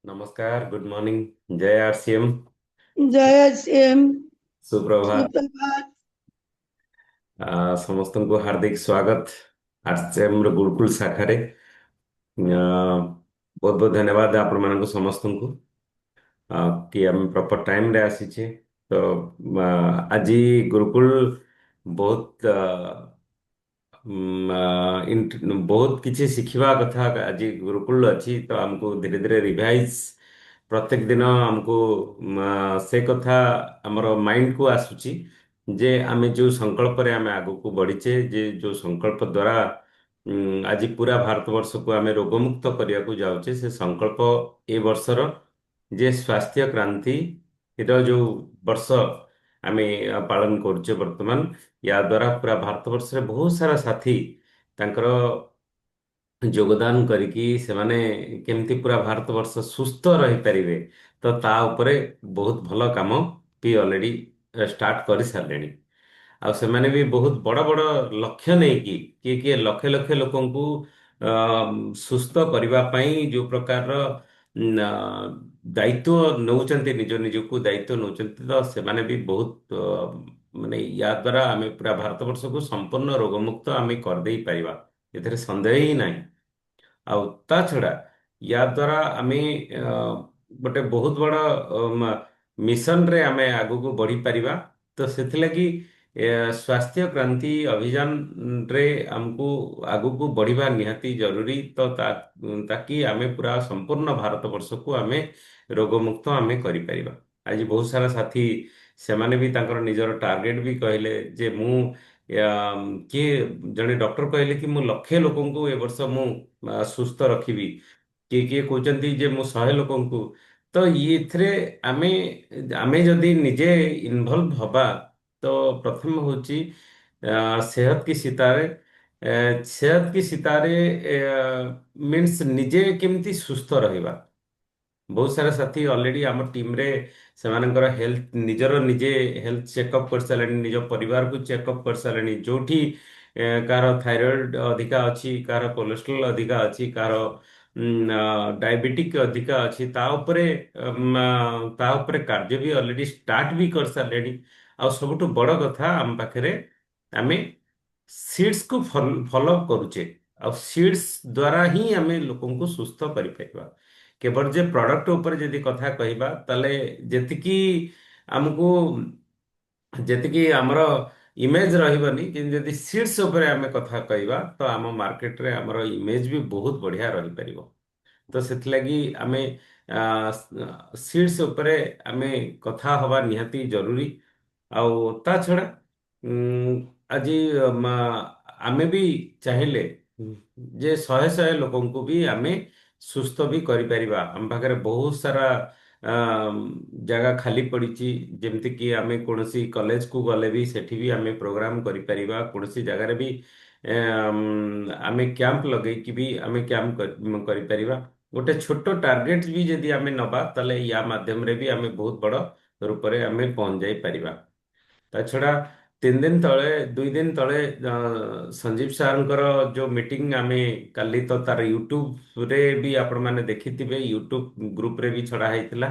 नमस्कार, good morning, जय RCM. जय श्रीम। सुप्रभात। सुप्रभात। ସମସ୍ତଙ୍କୁ ହାର୍ଦ୍ଦିକ ସ୍ୱାଗତ ଆରସିଏମ ର ଗୁରୁକୁଲ ଶାଖାରେ। ବହୁତ ବହୁତ ଧନ୍ୟବାଦ ଆପଣମାନଙ୍କୁ ସମସ୍ତଙ୍କୁ କି ଆମେ ପ୍ରପର ଟାଇମରେ ଆସିଛେ। ତ ଆଜି ଗୁରୁକୁଲ ବହୁତ ବହୁତ କିଛି ଶିଖିବା କଥା ଆଜି ଗୁରୁକୁଲ ଅଛି। ତ ଆମକୁ ଧୀରେ ଧୀରେ ରିଭାଇଜ ପ୍ରତ୍ୟେକ ଦିନ ଆମକୁ ସେ କଥା ଆମର ମାଇଣ୍ଡକୁ ଆସୁଛି ଯେ ଆମେ ଯେଉଁ ସଂକଳ୍ପରେ ଆମେ ଆଗକୁ ବଢିଛେ, ଯେ ଯେଉଁ ସଂକଳ୍ପ ଦ୍ୱାରା ଆଜି ପୁରା ଭାରତବର୍ଷକୁ ଆମେ ରୋଗମୁକ୍ତ କରିବାକୁ ଯାଉଛେ, ସେ ସଂକଳ୍ପ ଏ ବର୍ଷର ଯେ ସ୍ୱାସ୍ଥ୍ୟ କ୍ରାନ୍ତିର ଯେଉଁ ବର୍ଷ ଆମେ ପାଳନ କରୁଛେ ବର୍ତ୍ତମାନ, ୟା ଦ୍ୱାରା ପୁରା ଭାରତବର୍ଷରେ ବହୁତ ସାରା ସାଥୀ ତାଙ୍କର ଯୋଗଦାନ କରିକି ସେମାନେ କେମିତି ପୁରା ଭାରତବର୍ଷ ସୁସ୍ଥ ରହିପାରିବେ, ତ ତା ଉପରେ ବହୁତ ଭଲ କାମ ବି ଅଲରେଡି ଷ୍ଟାର୍ଟ କରିସାରିଲେଣି। ଆଉ ସେମାନେ ବି ବହୁତ ବଡ଼ ବଡ଼ ଲକ୍ଷ୍ୟ ନେଇକି କିଏ କିଏ ଲକ୍ଷେ ଲକ୍ଷେ ଲୋକଙ୍କୁ ସୁସ୍ଥ କରିବା ପାଇଁ ଯେଉଁ ପ୍ରକାରର ଦାୟିତ୍ୱ ନେଉଛନ୍ତି, ନିଜ ନିଜକୁ ଦାୟିତ୍ୱ ନେଉଛନ୍ତି, ତ ସେମାନେ ବି ବହୁତ ମାନେ ୟା ଦ୍ୱାରା ଆମେ ପୁରା ଭାରତବର୍ଷକୁ ସମ୍ପୂର୍ଣ୍ଣ ରୋଗମୁକ୍ତ ଆମେ କରିଦେଇ ପାରିବା, ଏଥିରେ ସନ୍ଦେହ ହିଁ ନାହିଁ। ଆଉ ତା ଛଡ଼ା ୟା ଦ୍ୱାରା ଆମେ ଅ, ଗୋଟେ ବହୁତ ବଡ଼ ମିଶନରେ ଆମେ ଆଗକୁ ବଢ଼ିପାରିବା। ତ ସେଥିଲାଗି ସ୍ୱାସ୍ଥ୍ୟ କ୍ରାନ୍ତି ଅଭିଯାନରେ ଆମକୁ ଆଗକୁ ବଢ଼ିବା ନିହାତି ଜରୁରୀ। ତ ତାକି ଆମେ ପୁରା ସମ୍ପୂର୍ଣ୍ଣ ଭାରତବର୍ଷକୁ ଆମେ ରୋଗମୁକ୍ତ ଆମେ କରିପାରିବା। ଆଜି ବହୁତ ସାରା ସାଥୀ ସେମାନେ ବି ତାଙ୍କର ନିଜର ଟାର୍ଗେଟ ବି କହିଲେ ଯେ ମୁଁ କିଏ ଜଣେ ଡକ୍ଟର କହିଲେ କି ମୁଁ ଲକ୍ଷେ ଲୋକଙ୍କୁ ଏ ବର୍ଷ ମୁଁ ସୁସ୍ଥ ରଖିବି। କିଏ କିଏ କହୁଛନ୍ତି ଯେ ମୁଁ 100 ଲୋକଙ୍କୁ। ତ ଏଥିରେ ଆମେ ଆମେ ଯଦି ନିଜେ ଇନଭଲ୍ଭ ହବା, ତ ପ୍ରଥମ ହେଉଛି ସେହତ କି ସିତାରେ। ସେହତ କି ସିତାରେ ମିନ୍ସ ନିଜେ କେମିତି ସୁସ୍ଥ ରହିବା। ବହୁତ ସାରା ସାଥୀ ଅଲରେଡି ଆମ ଟିମରେ ସେମାନଙ୍କର ହେଲ୍ଥ ନିଜର ନିଜେ ହେଲ୍ଥ ଚେକଅପ୍ କରିସାରିଲେଣି, ନିଜ ପରିବାରକୁ ଚେକଅପ୍ କରିସାରିଲେଣି। ଯୋଉଠି କାହାର ଥାଇରଏଡ୍ ଅଧିକା ଅଛି, କାହାର କୋଲେଷ୍ଟ୍ରଲ ଅଧିକା ଅଛି, କାହାର ଡାଇବେଟିକ୍ ଅଧିକା ଅଛି, ତା ଉପରେ କାର୍ଯ୍ୟ ବି ଅଲରେଡି ଷ୍ଟାର୍ଟ ବି କରିସାରିଲେଣି। ଆଉ ସବୁଠୁ ବଡ଼ କଥା, ଆମ ପାଖରେ ଆମେ ସିଡ୍ସକୁ ଫଲୋ କରୁଛେ। ଆଉ ସିଡ୍ସ ଦ୍ୱାରା ହିଁ ଆମେ ଲୋକଙ୍କୁ ସୁସ୍ଥ କରିପାରିବା। କେବଳ ଯେ ପ୍ରଡକ୍ଟ ଉପରେ ଯଦି କଥା କହିବା, ତାହେଲେ ଯେତିକି ଆମକୁ ଯେତିକି ଆମର ଇମେଜ ରହିବନି, କିନ୍ତୁ ଯଦି ସିଡ୍ସ ଉପରେ ଆମେ କଥା କହିବା ତ ଆମ ମାର୍କେଟରେ ଆମର ଇମେଜ ବି ବହୁତ ବଢ଼ିଆ ରହିପାରିବ। ତ ସେଥିଲାଗି ଆମେ ସିଡ୍ସ ଉପରେ ଆମେ କଥା ହବା ନିହାତି ଜରୁରୀ। ଆଉ ତା ଛଡ଼ା ଉଁ, ଆଜି ଆମେ ବି ଚାହିଁଲେ ଯେ ଶହେ ଶହେ ଲୋକଙ୍କୁ ବି ଆମେ ସୁସ୍ଥ ବି କରିପାରିବା। ଆମ ପାଖରେ ବହୁତ ସାରା ଜାଗା ଖାଲି ପଡ଼ିଛି। ଯେମିତିକି ଆମେ କୌଣସି କଲେଜକୁ ଗଲେ ବି ସେଠି ବି ଆମେ ପ୍ରୋଗ୍ରାମ କରିପାରିବା। କୌଣସି ଜାଗାରେ ବି ଆମେ କ୍ୟାମ୍ପ ଲଗେଇକି ବି ଆମେ କ୍ୟାମ୍ପ କରିପାରିବା। ଗୋଟେ ଛୋଟ ଟାର୍ଗେଟ ବି ଯଦି ଆମେ ନବା, ତାହେଲେ ୟା ମାଧ୍ୟମରେ ବି ଆମେ ବହୁତ ବଡ଼ ରୂପରେ ଆମେ ପହଞ୍ଚି ଯାଇପାରିବା। ତା ଛଡ଼ା 3 ଦିନ ତଳେ 2 ଦିନ ତଳେ ସଞ୍ଜୀବ ସାର୍ଙ୍କର ଯେଉଁ ମିଟିଂ ଆମେ କାଲି, ତ ତାର ୟୁଟ୍ୟୁବରେ ବି ଆପଣମାନେ ଦେଖିଥିବେ, ୟୁଟ୍ୟୁବ ଗ୍ରୁପରେ ବି ଛଡ଼ା ହେଇଥିଲା।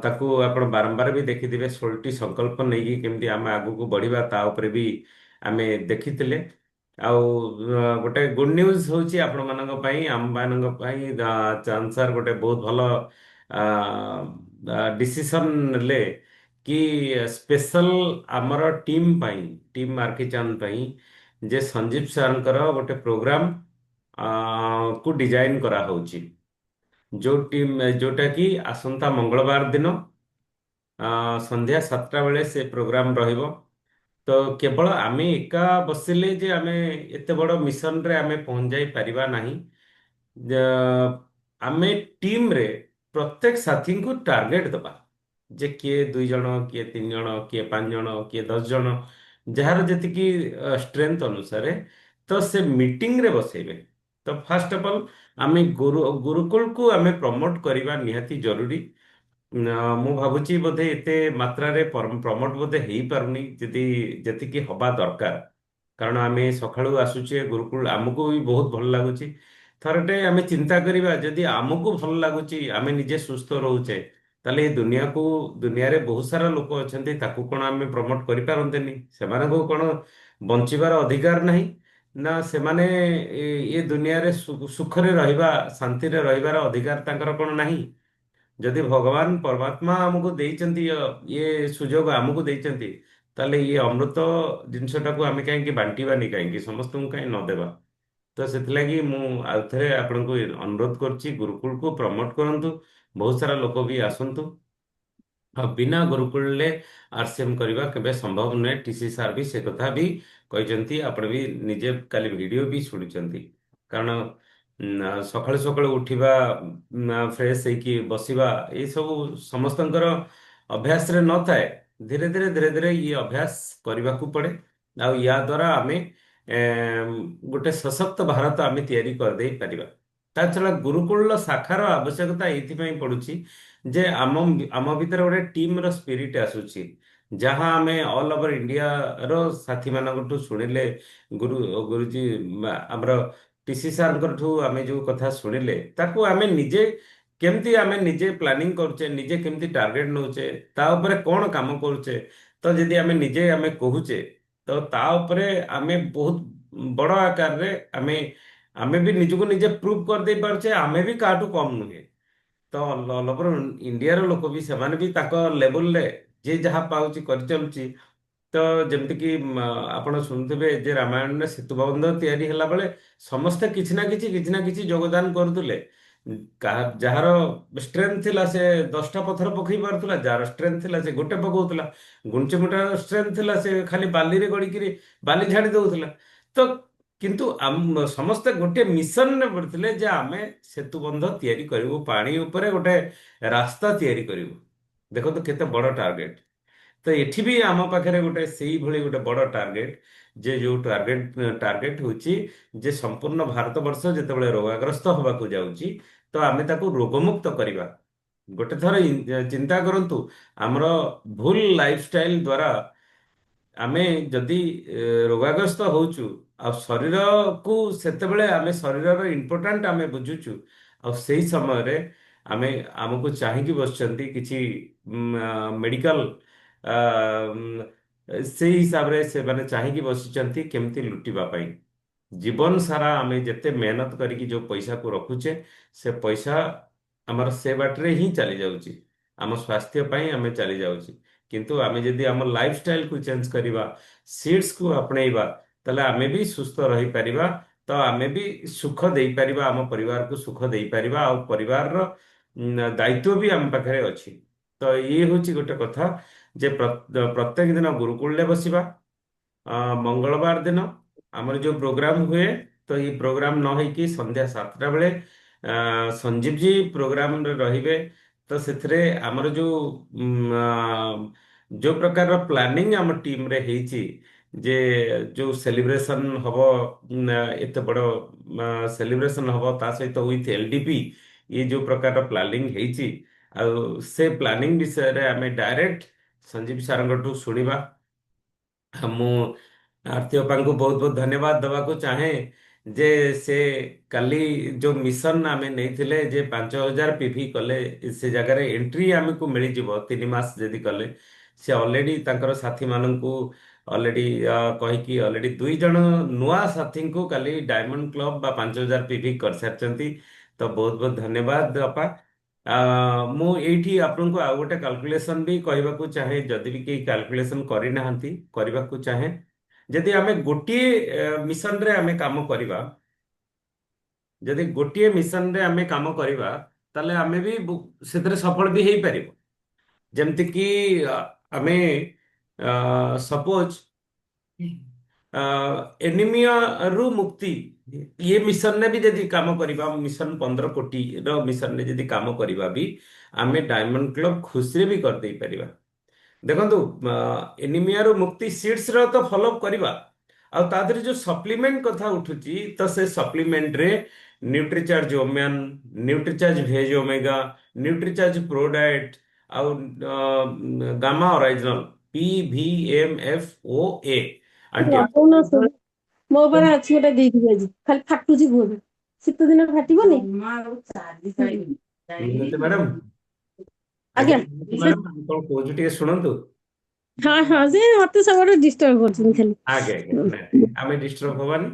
ତାକୁ ଆପଣ ବାରମ୍ବାର ବି ଦେଖିଥିବେ। 16ଟି ସଂକଳ୍ପ ନେଇକି କେମିତି ଆମେ ଆଗକୁ ବଢ଼ିବା ତା ଉପରେ ବି ଆମେ ଦେଖିଥିଲେ। ଆଉ ଗୋଟେ ଗୁଡ୍ ନ୍ୟୁଜ୍ ହେଉଛି ଆପଣମାନଙ୍କ ପାଇଁ, ଆମମାନଙ୍କ ପାଇଁ, ଚାନ୍ଦ ସାର୍ ଗୋଟେ ବହୁତ ଭଲ ଡିସିସନ୍ ନେଲେ କି ସ୍ପେଶାଲ ଆମର ଟିମ୍ ପାଇଁ, ଟିମ୍ ମାର୍କିଚାନ୍ଦ ପାଇଁ, ଯେ ସଞ୍ଜୀବ ସାର୍ଙ୍କର ଗୋଟେ ପ୍ରୋଗ୍ରାମ କୁ ଡିଜାଇନ କରାହଉଛି। ଯୋଉଟା କି ଆସନ୍ତା ମଙ୍ଗଳବାର ଦିନ ସନ୍ଧ୍ୟା 7ଟା ବେଳେ ସେ ପ୍ରୋଗ୍ରାମ ରହିବ। ତ କେବଳ ଆମେ ଏକା ବସିଲେ ଯେ ଆମେ ଏତେ ବଡ଼ ମିଶନରେ ଆମେ ପହଞ୍ଚି ଯାଇ ପାରିବା ନାହିଁ। ଯେ ଆମେ ଟିମ୍ରେ ପ୍ରତ୍ୟେକ ସାଥୀଙ୍କୁ ଟାର୍ଗେଟ ଦେବା, ଯେ କିଏ 2 ଜଣ, କିଏ 3 ଜଣ, କିଏ 5 ଜଣ, କିଏ 10 ଜଣ, ଯାହାର ଯେତିକି ଷ୍ଟ୍ରେଂଥ ଅନୁସାରେ ତ ସେ ମିଟିଂରେ ବସେଇବେ। ତ ଫାଷ୍ଟ ଅଫ୍ ଅଲ୍ ଆମେ ଗୁରୁକୁଳକୁ ଆମେ ପ୍ରମୋଟ କରିବା ନିହାତି ଜରୁରୀ। ମୁଁ ଭାବୁଛି ବୋଧେ ଏତେ ମାତ୍ରାରେ ପ୍ରମୋଟ ବୋଧେ ହେଇପାରୁନି ଯଦି ଯେତିକି ହବା ଦରକାର। କାରଣ ଆମେ ସକାଳୁ ଆସୁଛେ ଗୁରୁକୁଳ, ଆମକୁ ବି ବହୁତ ଭଲ ଲାଗୁଛି। ଥରଟେ ଆମେ ଚିନ୍ତା କରିବା ଯଦି ଆମକୁ ଭଲ ଲାଗୁଛି ଆମେ ନିଜେ ସୁସ୍ଥ ରହୁଛେ ତାହେଲେ ଏ ଦୁନିଆରେ ବହୁତ ସାରା ଲୋକ ଅଛନ୍ତି ତାକୁ କଣ ଆମେ ପ୍ରମୋଟ କରିପାରନ୍ତେନି? ସେମାନଙ୍କୁ କଣ ବଞ୍ଚିବାର ଅଧିକାର ନାହିଁ? ନା ସେମାନେ ଏ ଦୁନିଆରେ ସୁଖରେ ରହିବା ଶାନ୍ତିରେ ରହିବାର ଅଧିକାର ତାଙ୍କର କଣ ନାହିଁ? ଯଦି ଭଗବାନ ପରମାତ୍ମା ଆମକୁ ଦେଇଛନ୍ତି ଇଏ ସୁଯୋଗ ଆମକୁ ଦେଇଛନ୍ତି ତାହେଲେ ଇଏ ଅମୃତ ଜିନିଷଟାକୁ ଆମେ କାହିଁକି ବାଣ୍ଟିବାନି? କାହିଁକି ସମସ୍ତଙ୍କୁ କାହିଁକି ନ ଦେବା? ତ ସେଥିଲାଗି ମୁଁ ଆଉଥରେ ଆପଣଙ୍କୁ ଅନୁରୋଧ କରୁଛି ଗୁରୁକୁଳକୁ ପ୍ରମୋଟ କରନ୍ତୁ। ବହୁତ ସାରା ଲୋକ ବି ଆସନ୍ତୁ। ଆଉ ବିନା ଗୁରୁକୁଳରେ ଆରସିଏମ କରିବା କେବେ ସମ୍ଭବ ନୁହେଁ। ଟିସି ସାର୍ ବି ସେ କଥା ବି କହିଛନ୍ତି। ଆପଣ ବି ନିଜେ କାଲି ଭିଡ଼ିଓ ବି ଶୁଣିଛନ୍ତି। କାରଣ ସକାଳୁ ସକାଳୁ ଉଠିବା, ଫ୍ରେଶ ହେଇକି ବସିବା, ଏଇସବୁ ସମସ୍ତଙ୍କର ଅଭ୍ୟାସରେ ନଥାଏ। ଧୀରେ ଧୀରେ ଇଏ ଅଭ୍ୟାସ କରିବାକୁ ପଡ଼େ। ଆଉ ୟା ଦ୍ୱାରା ଆମେ ଗୋଟେ ସଶକ୍ତ ଭାରତ ଆମେ ତିଆରି କରିଦେଇ ପାରିବା। ତା ଛଡ଼ା ଗୁରୁକୁଳର ଶାଖାର ଆବଶ୍ୟକତା ଏଇଥିପାଇଁ ପଡୁଛି ଯେ ଆମ ଭିତରେ ଗୋଟେ ଟିମ୍ର ସ୍ପିରିଟ୍ ଆସୁଛି, ଯାହା ଆମେ ଅଲ୍ ଓଭର ଇଣ୍ଡିଆର ସାଥୀମାନଙ୍କଠୁ ଶୁଣିଲେ। ଗୁରୁଜୀ ଆମର ଟିସି ସାର୍ଙ୍କଠୁ ଆମେ ଯେଉଁ କଥା ଶୁଣିଲେ ତାକୁ ଆମେ ନିଜେ ପ୍ଲାନିଂ କରୁଛେ, ନିଜେ କେମିତି ଟାର୍ଗେଟ ନେଉଛେ, ତା ଉପରେ କ'ଣ କାମ କରୁଛେ। ତ ଯଦି ଆମେ କହୁଛେ ତ ତା ଉପରେ ଆମେ ବହୁତ ବଡ଼ ଆକାରରେ ଆମେ ଆମେ ବି ନିଜକୁ ନିଜେ ପ୍ରୁଭ୍ କରିଦେଇ ପାରୁଛେ ଆମେ ବି କାହାଠୁ କମ୍ ନୁହେଁ। ତ ଅଲ୍ ଓଭର ଇଣ୍ଡିଆର ଲୋକ ବି ସେମାନେ ବି ତାଙ୍କ ଲେବୁଲରେ ଯିଏ ଯାହା ପାଉଛି କରିଚାଲୁଛି। ତ ଯେମିତିକି ଆପଣ ଶୁଣୁଥିବେ ଯେ ରାମାୟଣରେ ସେତୁବନ୍ଧ ତିଆରି ହେଲା ବେଳେ ସମସ୍ତେ କିଛି ନା କିଛି ଯୋଗଦାନ କରୁଥିଲେ। ଯାହାର ଷ୍ଟ୍ରେନ୍ଥ ଥିଲା ସେ 10ଟା ପଥର ପକେଇ ପାରୁଥିଲା, ଯାହାର ଷ୍ଟ୍ରେନ୍ଥ ଥିଲା ସେ ଗୋଟେ ପକଉଥିଲା। ଗୁଣ୍ଠିମୁଠାର ଷ୍ଟ୍ରେନ୍ଥ ଥିଲା ସେ ଖାଲି ବାଲିରେ ଗଡ଼ିକିରି ବାଲି ଝାଡ଼ି ଦଉଥିଲା। ତ କିନ୍ତୁ ସମସ୍ତେ ଗୋଟେ ମିଶନରେ ପଡ଼ିଥିଲେ ଯେ ଆମେ ସେତୁବନ୍ଧ ତିଆରି କରିବୁ, ପାଣି ଉପରେ ଗୋଟେ ରାସ୍ତା ତିଆରି କରିବୁ। ଦେଖନ୍ତୁ କେତେ ବଡ଼ ଟାର୍ଗେଟ। ତ ଏଠି ବି ଆମ ପାଖରେ ଗୋଟେ ସେଇଭଳି ଗୋଟେ ବଡ଼ ଟାର୍ଗେଟ, ଯେ ଯୋଉ ଟାର୍ଗେଟ ହେଉଛି ଯେ ସମ୍ପୂର୍ଣ୍ଣ ଭାରତବର୍ଷ ଯେତେବେଳେ ରୋଗାଗ୍ରସ୍ତ ହେବାକୁ ଯାଉଛି ତ ଆମେ ତାକୁ ରୋଗମୁକ୍ତ କରିବା। ଗୋଟେ ଥର ଚିନ୍ତା କରନ୍ତୁ, ଆମର ଭୁଲ ଲାଇଫଷ୍ଟାଇଲ ଦ୍ୱାରା ଆମେ ଯଦି ରୋଗାଗ୍ରସ୍ତ ହଉଛୁ, ଆଉ ଶରୀରକୁ ସେତେବେଳେ ଆମେ ଶରୀରର ଇମ୍ପୋର୍ଟାଣ୍ଟ ଆମେ ବୁଝୁଛୁ, ଆଉ ସେଇ ସମୟରେ ଆମକୁ ଚାହିଁକି ବସିଛନ୍ତି କିଛି ମେଡିକାଲ, ସେଇ ହିସାବରେ ସେମାନେ ଚାହିଁକି ବସିଛନ୍ତି କେମିତି ଲୁଟିବା ପାଇଁ। ଜୀବନ ସାରା ଆମେ ଯେତେ ମେହନତ କରିକି ଯୋଉ ପଇସାକୁ ରଖୁଛେ ସେ ପଇସା ଆମର ସେ ବାଟରେ ହିଁ ଚାଲି ଯାଉଛି, ଆମ ସ୍ୱାସ୍ଥ୍ୟ ପାଇଁ ଆମେ ଚାଲି ଯାଉଛି। କିନ୍ତୁ ଆମେ ଯଦି ଆମ ଲାଇଫଷ୍ଟାଇଲକୁ ଚେଞ୍ଜ କରିବା, ସିଡ୍ସକୁ ଆପଣେଇବା, ତାହେଲେ ଆମେ ବି ସୁସ୍ଥ ରହିପାରିବା। ତ ଆମେ ବି ସୁଖ ଦେଇପାରିବା, ଆମ ପରିବାରକୁ ସୁଖ ଦେଇପାରିବା, ଆଉ ପରିବାରର ଦାୟିତ୍ୱ ବି ଆମ ପାଖରେ ଅଛି। ତ ଇଏ ହେଉଛି ଗୋଟେ କଥା ଯେ ପ୍ରତ୍ୟେକ ଦିନ ଗୁରୁକୁଳରେ ବସିବା। ମଙ୍ଗଳବାର ଦିନ ଆମର ଯେଉଁ ପ୍ରୋଗ୍ରାମ ହୁଏ ତ ଏଇ ପ୍ରୋଗ୍ରାମ ନ ହେଇକି ସନ୍ଧ୍ୟା 7ଟା ବେଳେ ସଞ୍ଜୀବଜୀ ପ୍ରୋଗ୍ରାମରେ ରହିବେ। ତ ସେଥିରେ ଆମର ଯୋଉ ପ୍ରକାରର ପ୍ଲାନିଂ ଆମ ଟିମରେ ହେଇଛି, ଯେ ଯୋଉ ସେଲିବ୍ରେସନ ହବ, ଏତେ ବଡ଼ ସେଲିବ୍ରେସନ ହବ, ତା ସହିତ ୱିଥ୍ ଏଲଡିପି, ଇଏ ଯୋଉ ପ୍ରକାରର ପ୍ଲାନିଂ ହେଇଛି, ଆଉ ସେ ପ୍ଲାନିଂ ବିଷୟରେ ଆମେ ଡାଇରେକ୍ଟ ସଞ୍ଜୀବ ସାରଙ୍କଠୁ ଶୁଣିବା। ମୁଁ ଆରତି ଅପାଙ୍କୁ ବହୁତ ବହୁତ ଧନ୍ୟବାଦ ଦେବାକୁ ଚାହେଁ ଯେ ସେ କାଲି ଯୋଉ ମିଶନ ଆମେ ନେଇଥିଲେ ଯେ 5000 ପିଭି କଲେ ସେ ଜାଗାରେ ଏଣ୍ଟ୍ରି ଆମକୁ ମିଳିଯିବ 3 ମାସ ଯଦି କଲେ। ସେ ଅଲରେଡି ତାଙ୍କର ସାଥୀମାନଙ୍କୁ ଅଲରେଡି କହିକି ଅଲରେଡି 2 ଜଣ ନୂଆ ସାଥୀଙ୍କୁ କାଲି ଡାୟମଣ୍ଡ କ୍ଲବ ବା 5000 ପିଭି କରିସାରିଛନ୍ତି। ତ ବହୁତ ବହୁତ ଧନ୍ୟବାଦ ଅପା। ମୁଁ ଏଇଠି ଆପଣଙ୍କୁ ଆଉ ଗୋଟେ କାଲକୁଲେସନ ବି କହିବାକୁ ଚାହେଁ, ଯଦି ବି କେହି କାଲକୁଲେସନ କରିନାହାନ୍ତି କରିବାକୁ ଚାହେଁ। ଯଦି ଆମେ ଗୋଟିଏ ମିଶନରେ ଆମେ କାମ କରିବା, ଯଦି ଗୋଟିଏ ମିଶନରେ ଆମେ କାମ କରିବା ତାହେଲେ ଆମେ ବି ସେଥିରେ ସଫଳ ବି ହେଇପାରିବ। ଯେମିତିକି ଆମେ ସପୋଜ ଏନିମିଆ ରୁ ମୁକ୍ତି, ଇଏ ମିଶନରେ ବି ଯଦି କାମ କରିବା, ମିଶନ 15 କୋଟି ର ମିଶନରେ ଯଦି କାମ କରିବା ବି ଆମେ ଡାୟମଣ୍ଡ କ୍ଲବ ଖୁସିରେ ବି କରିଦେଇ ପାରିବା। ଦେଖନ୍ତୁ, ଏନିମିଆରୁ ମୁକ୍ତି ସିଡ୍ସର ତ ଫଲୋଅପ୍ କରିବା, ଆଉ ତା ଦେହରେ ଯୋଉ ସପ୍ଲିମେଣ୍ଟ କଥା ଉଠୁଛି ତ ସେ ସପ୍ଲିମେଣ୍ଟରେ ନ୍ୟୁଟ୍ରିଚାର୍ଜ ଓମ୍ୟାନ, ନ୍ୟୁଟ୍ରିଚାର୍ଜ ଭେଜ ଓମେଗା, ନ୍ୟୁଟ୍ରିଚାର୍ଜ ପ୍ରୋଡାଏଟ୍, ଆଉ ଗାମା ଅରାଇଜିନଲ, PVMFOA ଆଣ୍ଟି। ଲଗଉନ ସବୁ। ମୋ ଉପରେ ଅଛି ଗୋଟେ ଦେଇଥିବି ଆଜି ଖାଲି ଫାଟୁଛି କୁହନ୍ତୁ। ଶୀତ ଦିନ ଫାଟିବନି। ମିନତି ମ୍ୟାଡାମ, ଆଜ୍ଞା ଆଜ୍ଞା। ମିନତି ସେ ମ୍ୟାଡାମ, ମୁଁ କଣ କହୁଛି ଟିକେ ଶୁଣନ୍ତୁ। ହଁ ହଁ, ସେ ମତେ ସବୁବେଳେ ଡିଷ୍ଟର୍ବ କରୁଛନ୍ତି ଆଜ୍ଞା ଆଜ୍ଞା, ଖାଲି। ନାଇଁ ନାଇଁ, ଆମେ ଡିଷ୍ଟର୍ବ ହବାନି।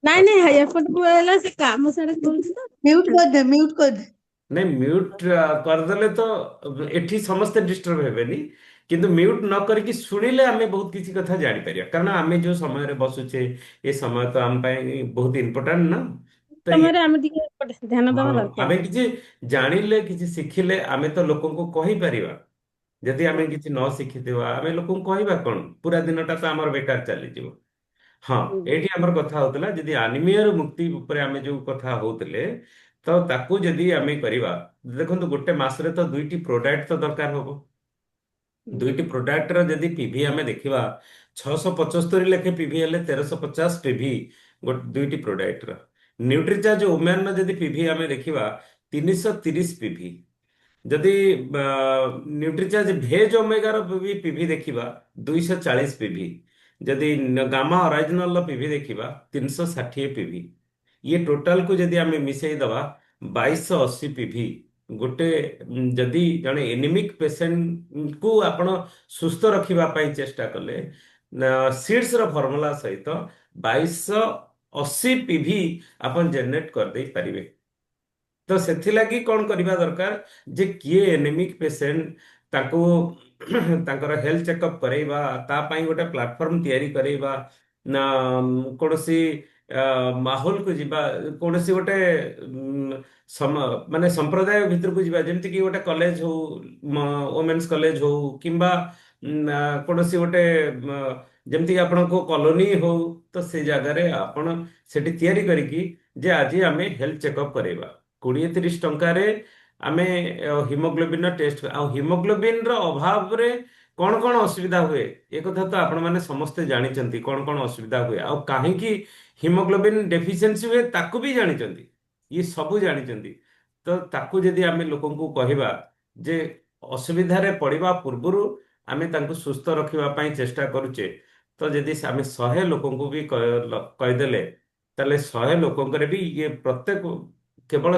ନାଇଁ ନାଇଁ, ଏପଟକୁ ହେଲା ସେ କାମ ସାଡେ କରୁଛି म्यूट ତ। कर दे, म्यूट कर दे। ନାଇଁ ମ୍ୟୁଟ କରିଦେଲେ ତ ଏଠି ସମସ୍ତେ ଡିଷ୍ଟର୍ବ ହେବେନି, କିନ୍ତୁ ମ୍ୟୁଟ ନ କରିକି ଶୁଣିଲେ ଆମେ ବହୁତ କିଛି କଥା ଜାଣିପାରିବା, କାରଣ ଆମେ ଯୋଉ ସମୟରେ ବସୁଛେ ଏ ସମୟ ତ ଆମ ପାଇଁ ବହୁତ ଇମ୍ପୋର୍ଟାଣ୍ଟ ନା। ତ ସମୟରେ ଆମେ ଟିକେ ଏପଟେ ଧ୍ୟାନ ହଁ, ଦବା ଦରକାର। ଆମେ କିଛି ଜାଣିଲେ କିଛି ଶିଖିଲେ ଆମେ ତ ଲୋକଙ୍କୁ କହିପାରିବା। ଯଦି ଆମେ କିଛି ନ ଶିଖିଥିବା ଆମେ ଲୋକଙ୍କୁ କହିବା କଣ? ପୁରା ଦିନଟା ତ ଆମର ବେକାର ଚାଲିଯିବ। ହଁ, ଏଇଠି ଆମର କଥା ହଉଥିଲା ଯଦି ଆନିମିଆର ମୁକ୍ତି ଉପରେ ଆମେ ଯୋଉ କଥା ହଉଥିଲେ, ତ ତାକୁ ଯଦି ଆମେ କରିବା, ଦେଖନ୍ତୁ ଗୋଟେ ମାସରେ ତ ଦୁଇଟି ପ୍ରୋଡକ୍ଟ ତ ଦରକାର ହବ। ଦୁଇଟି ପ୍ରୋଡକ୍ଟର ଯଦି ପିଭି ଆମେ ଦେଖିବା, 675 ଲେଖେ ପିଭି ହେଲେ 1350 ପିଭି ଦୁଇଟି ପ୍ରୋଡକ୍ଟର। ନ୍ୟୁଟ୍ରିଚାର୍ଜ ଓମ୍ୟାନର ଯଦି ପିଭି ଆମେ ଦେଖିବା, 330 ପିଭି। ଯଦି ନ୍ୟୁଟ୍ରିଚାର୍ଜ ଭେଜ ଓମେଗାର ବି ପିଭି ଦେଖିବା, 240 ପିଭି। ଯଦି ଗାମା ଅରାଇଜିନାଲର ପିଭି ଦେଖିବା, 360 ପିଭି। ଇଏ ଟୋଟାଲକୁ ଯଦି ଆମେ ମିଶେଇ ଦବା, 2280 ପିଭି। ଗୋଟେ ଯଦି ଜଣେ ଏନିମିକ୍ ପେସେଣ୍ଟକୁ ଆପଣ ସୁସ୍ଥ ରଖିବା ପାଇଁ ଚେଷ୍ଟା କଲେ, ସିଡ୍ସର ଫର୍ମୁଲା ସହିତ 2280 ପିଭି ଆପଣ ଜେନେରେଟ୍ କରିଦେଇ ପାରିବେ। ତ ସେଥିଲାଗି କଣ କରିବା ଦରକାର, ଯେ କିଏ ଏନିମିକ୍ ପେସେଣ୍ଟ, ତାଙ୍କୁ ତାଙ୍କର ହେଲ୍ଥ ଚେକଅପ୍ କରେଇବା, ତା ପାଇଁ ଗୋଟେ ପ୍ଲାଟଫର୍ମ ତିଆରି କରେଇବା, ନା କୌଣସି ମାହୋଲକୁ ଯିବା, କୌଣସି ଗୋଟେ ମାନେ ସମ୍ପ୍ରଦାୟ ଭିତରକୁ ଯିବା, ଯେମିତିକି ଗୋଟେ କଲେଜ ହଉ, ଓମେନ୍ସ କଲେଜ ହଉ, କିମ୍ବା କୌଣସି ଗୋଟେ ଯେମିତିକି ଆପଣଙ୍କ କଲୋନୀ ହଉ, ତ ସେ ଜାଗାରେ ଆପଣ ସେଠି ତିଆରି କରିକି ଯେ ଆଜି ଆମେ ହେଲ୍ଥ ଚେକଅପ୍ କରେଇବା। 20-30 ଟଙ୍କାରେ ଆମେ ହିମୋଗ୍ଲୋବିନ୍ର ଟେଷ୍ଟ, ଆଉ ହିମୋଗ୍ଲୋବିନ୍ର ଅଭାବରେ କଣ କଣ ଅସୁବିଧା ହୁଏ, ଏ କଥା ତ ଆପଣମାନେ ସମସ୍ତେ ଜାଣିଛନ୍ତି। କଣ କଣ ଅସୁବିଧା ହୁଏ ଆଉ କାହିଁକି ହିମୋଗ୍ଲୋବିନ୍ ଡେଫିସିଏନ୍ସି ହୁଏ ତାକୁ ବି ଜାଣିଛନ୍ତି, ଇଏ ସବୁ ଜାଣିଛନ୍ତି। ତ ତାକୁ ଯଦି ଆମେ ଲୋକଙ୍କୁ କହିବା ଯେ ଅସୁବିଧାରେ ପଡ଼ିବା ପୂର୍ବରୁ ଆମେ ତାଙ୍କୁ ସୁସ୍ଥ ରଖିବା ପାଇଁ ଚେଷ୍ଟା କରୁଛେ, ତ ଯଦି ଆମେ 100 ଲୋକଙ୍କୁ ବି କହିଦେଲେ, ତାହେଲେ 100 ଲୋକଙ୍କର ବି ଇଏ ପ୍ରତ୍ୟେକ, କେବଳ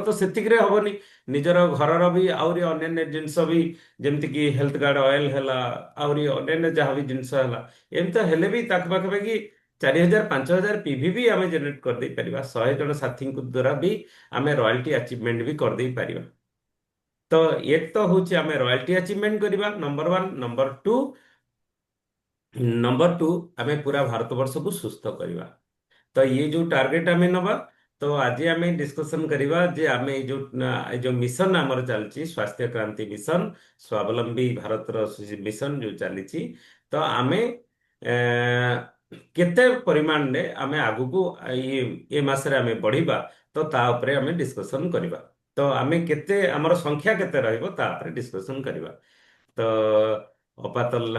ତ ସେତିକିରେ ହବନି, ନିଜର ଘରର ବି ଆହୁରି ଅନ୍ୟାନ୍ୟ ଜିନିଷ ବି, ଯେମିତିକି ହେଲ୍ଥ କାର୍ଡ ଅଏଲ ହେଲା, ଆହୁରି ଅନ୍ୟାନ୍ୟ ଯାହା ବି ଜିନିଷ ହେଲା, ଏମିତି ହେଲେ ବି ତାଙ୍କ ପାଖାପାଖି 4000-5000 ପିଭି ବି ଆମେ ଜେନେରେଟ୍ କରିଦେଇ ପାରିବା। 100 ଜଣ ସାଥୀଙ୍କ ଦ୍ୱାରା ବି ଆମେ ରୟାଲ୍ଟି ଆଚିଭମେଣ୍ଟ ବି କରିଦେଇ ପାରିବା। ତ ଏକ ତ ହଉଛି ଆମେ ରୟାଲ୍ଟି ଆଚିଭମେଣ୍ଟ କରିବା, ନମ୍ବର 1। ନମ୍ବର ଟୁ, ଆମେ ପୁରା ଭାରତବର୍ଷକୁ ସୁସ୍ଥ କରିବା। ତ ଇଏ ଯୋଉ ଟାର୍ଗେଟ ଆମେ ନବା, ତ ଆଜି ଆମେ ଡିସ୍କସନ କରିବା ଯେ ଆମେ ଏଇ ଯୋଉ ମିଶନ ଆମର ଚାଲିଛି, ସ୍ୱାସ୍ଥ୍ୟ କ୍ରାନ୍ତି ମିଶନ, ସ୍ୱାବଲମ୍ବୀ ଭାରତର ମିଶନ ଯୋଉ ଚାଲିଛି, ତ ଆମେ ଏ, କେତେ ପରିମାଣରେ ଆମେ ଆଗକୁ ଏ ମାସରେ ଆମେ ବଢିବା, ତ ତା ଉପରେ ଆମେ ଡିସ୍କସନ କରିବା। ତ ଆମେ କେତେ, ଆମର ସଂଖ୍ୟା କେତେ ରହିବ ତା ଉପରେ ଡିସ୍କସନ କରିବା। ତ ଅପାତଲ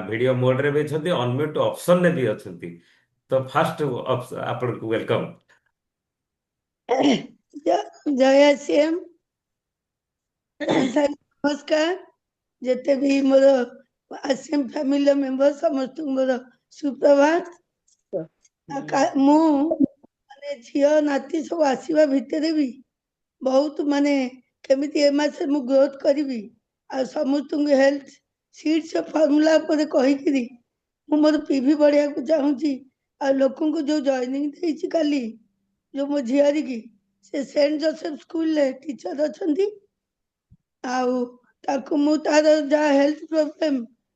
ଭିଡିଓ ମୋଡରେ ବି ଅଛନ୍ତି, ଅନମ୍ୟୁଟ ଅପସନରେ ବି ଅଛନ୍ତି। ତ ଫାଷ୍ଟ ଆପଣଙ୍କୁ ୱେଲକମ୍। जय श्याम। नमस्कार। जिते भी मोर आसियम फैमिली मेंबर समस्त मोर सुप्रभात। मु माने झियो नाती सब आसीबा भितरे भी बहुत माने केमिति ए मासे मु ग्रोथ करिवि आ समस्त हेल्थ सीड्स फार्मूला पर कहिकिरी मु मोर पीवी बढ़िया को चाहूची आ लोकन को जो जॉइनिंग देइची काली जो मो झियारी की से सेंट जोसेफ स्कूल रे टीचर अछंती ଆଉ ତାକୁ ମୁଁ ତାର ଯାହା ହେଲ୍ଥ ପ୍ରୋବ୍ଲେମ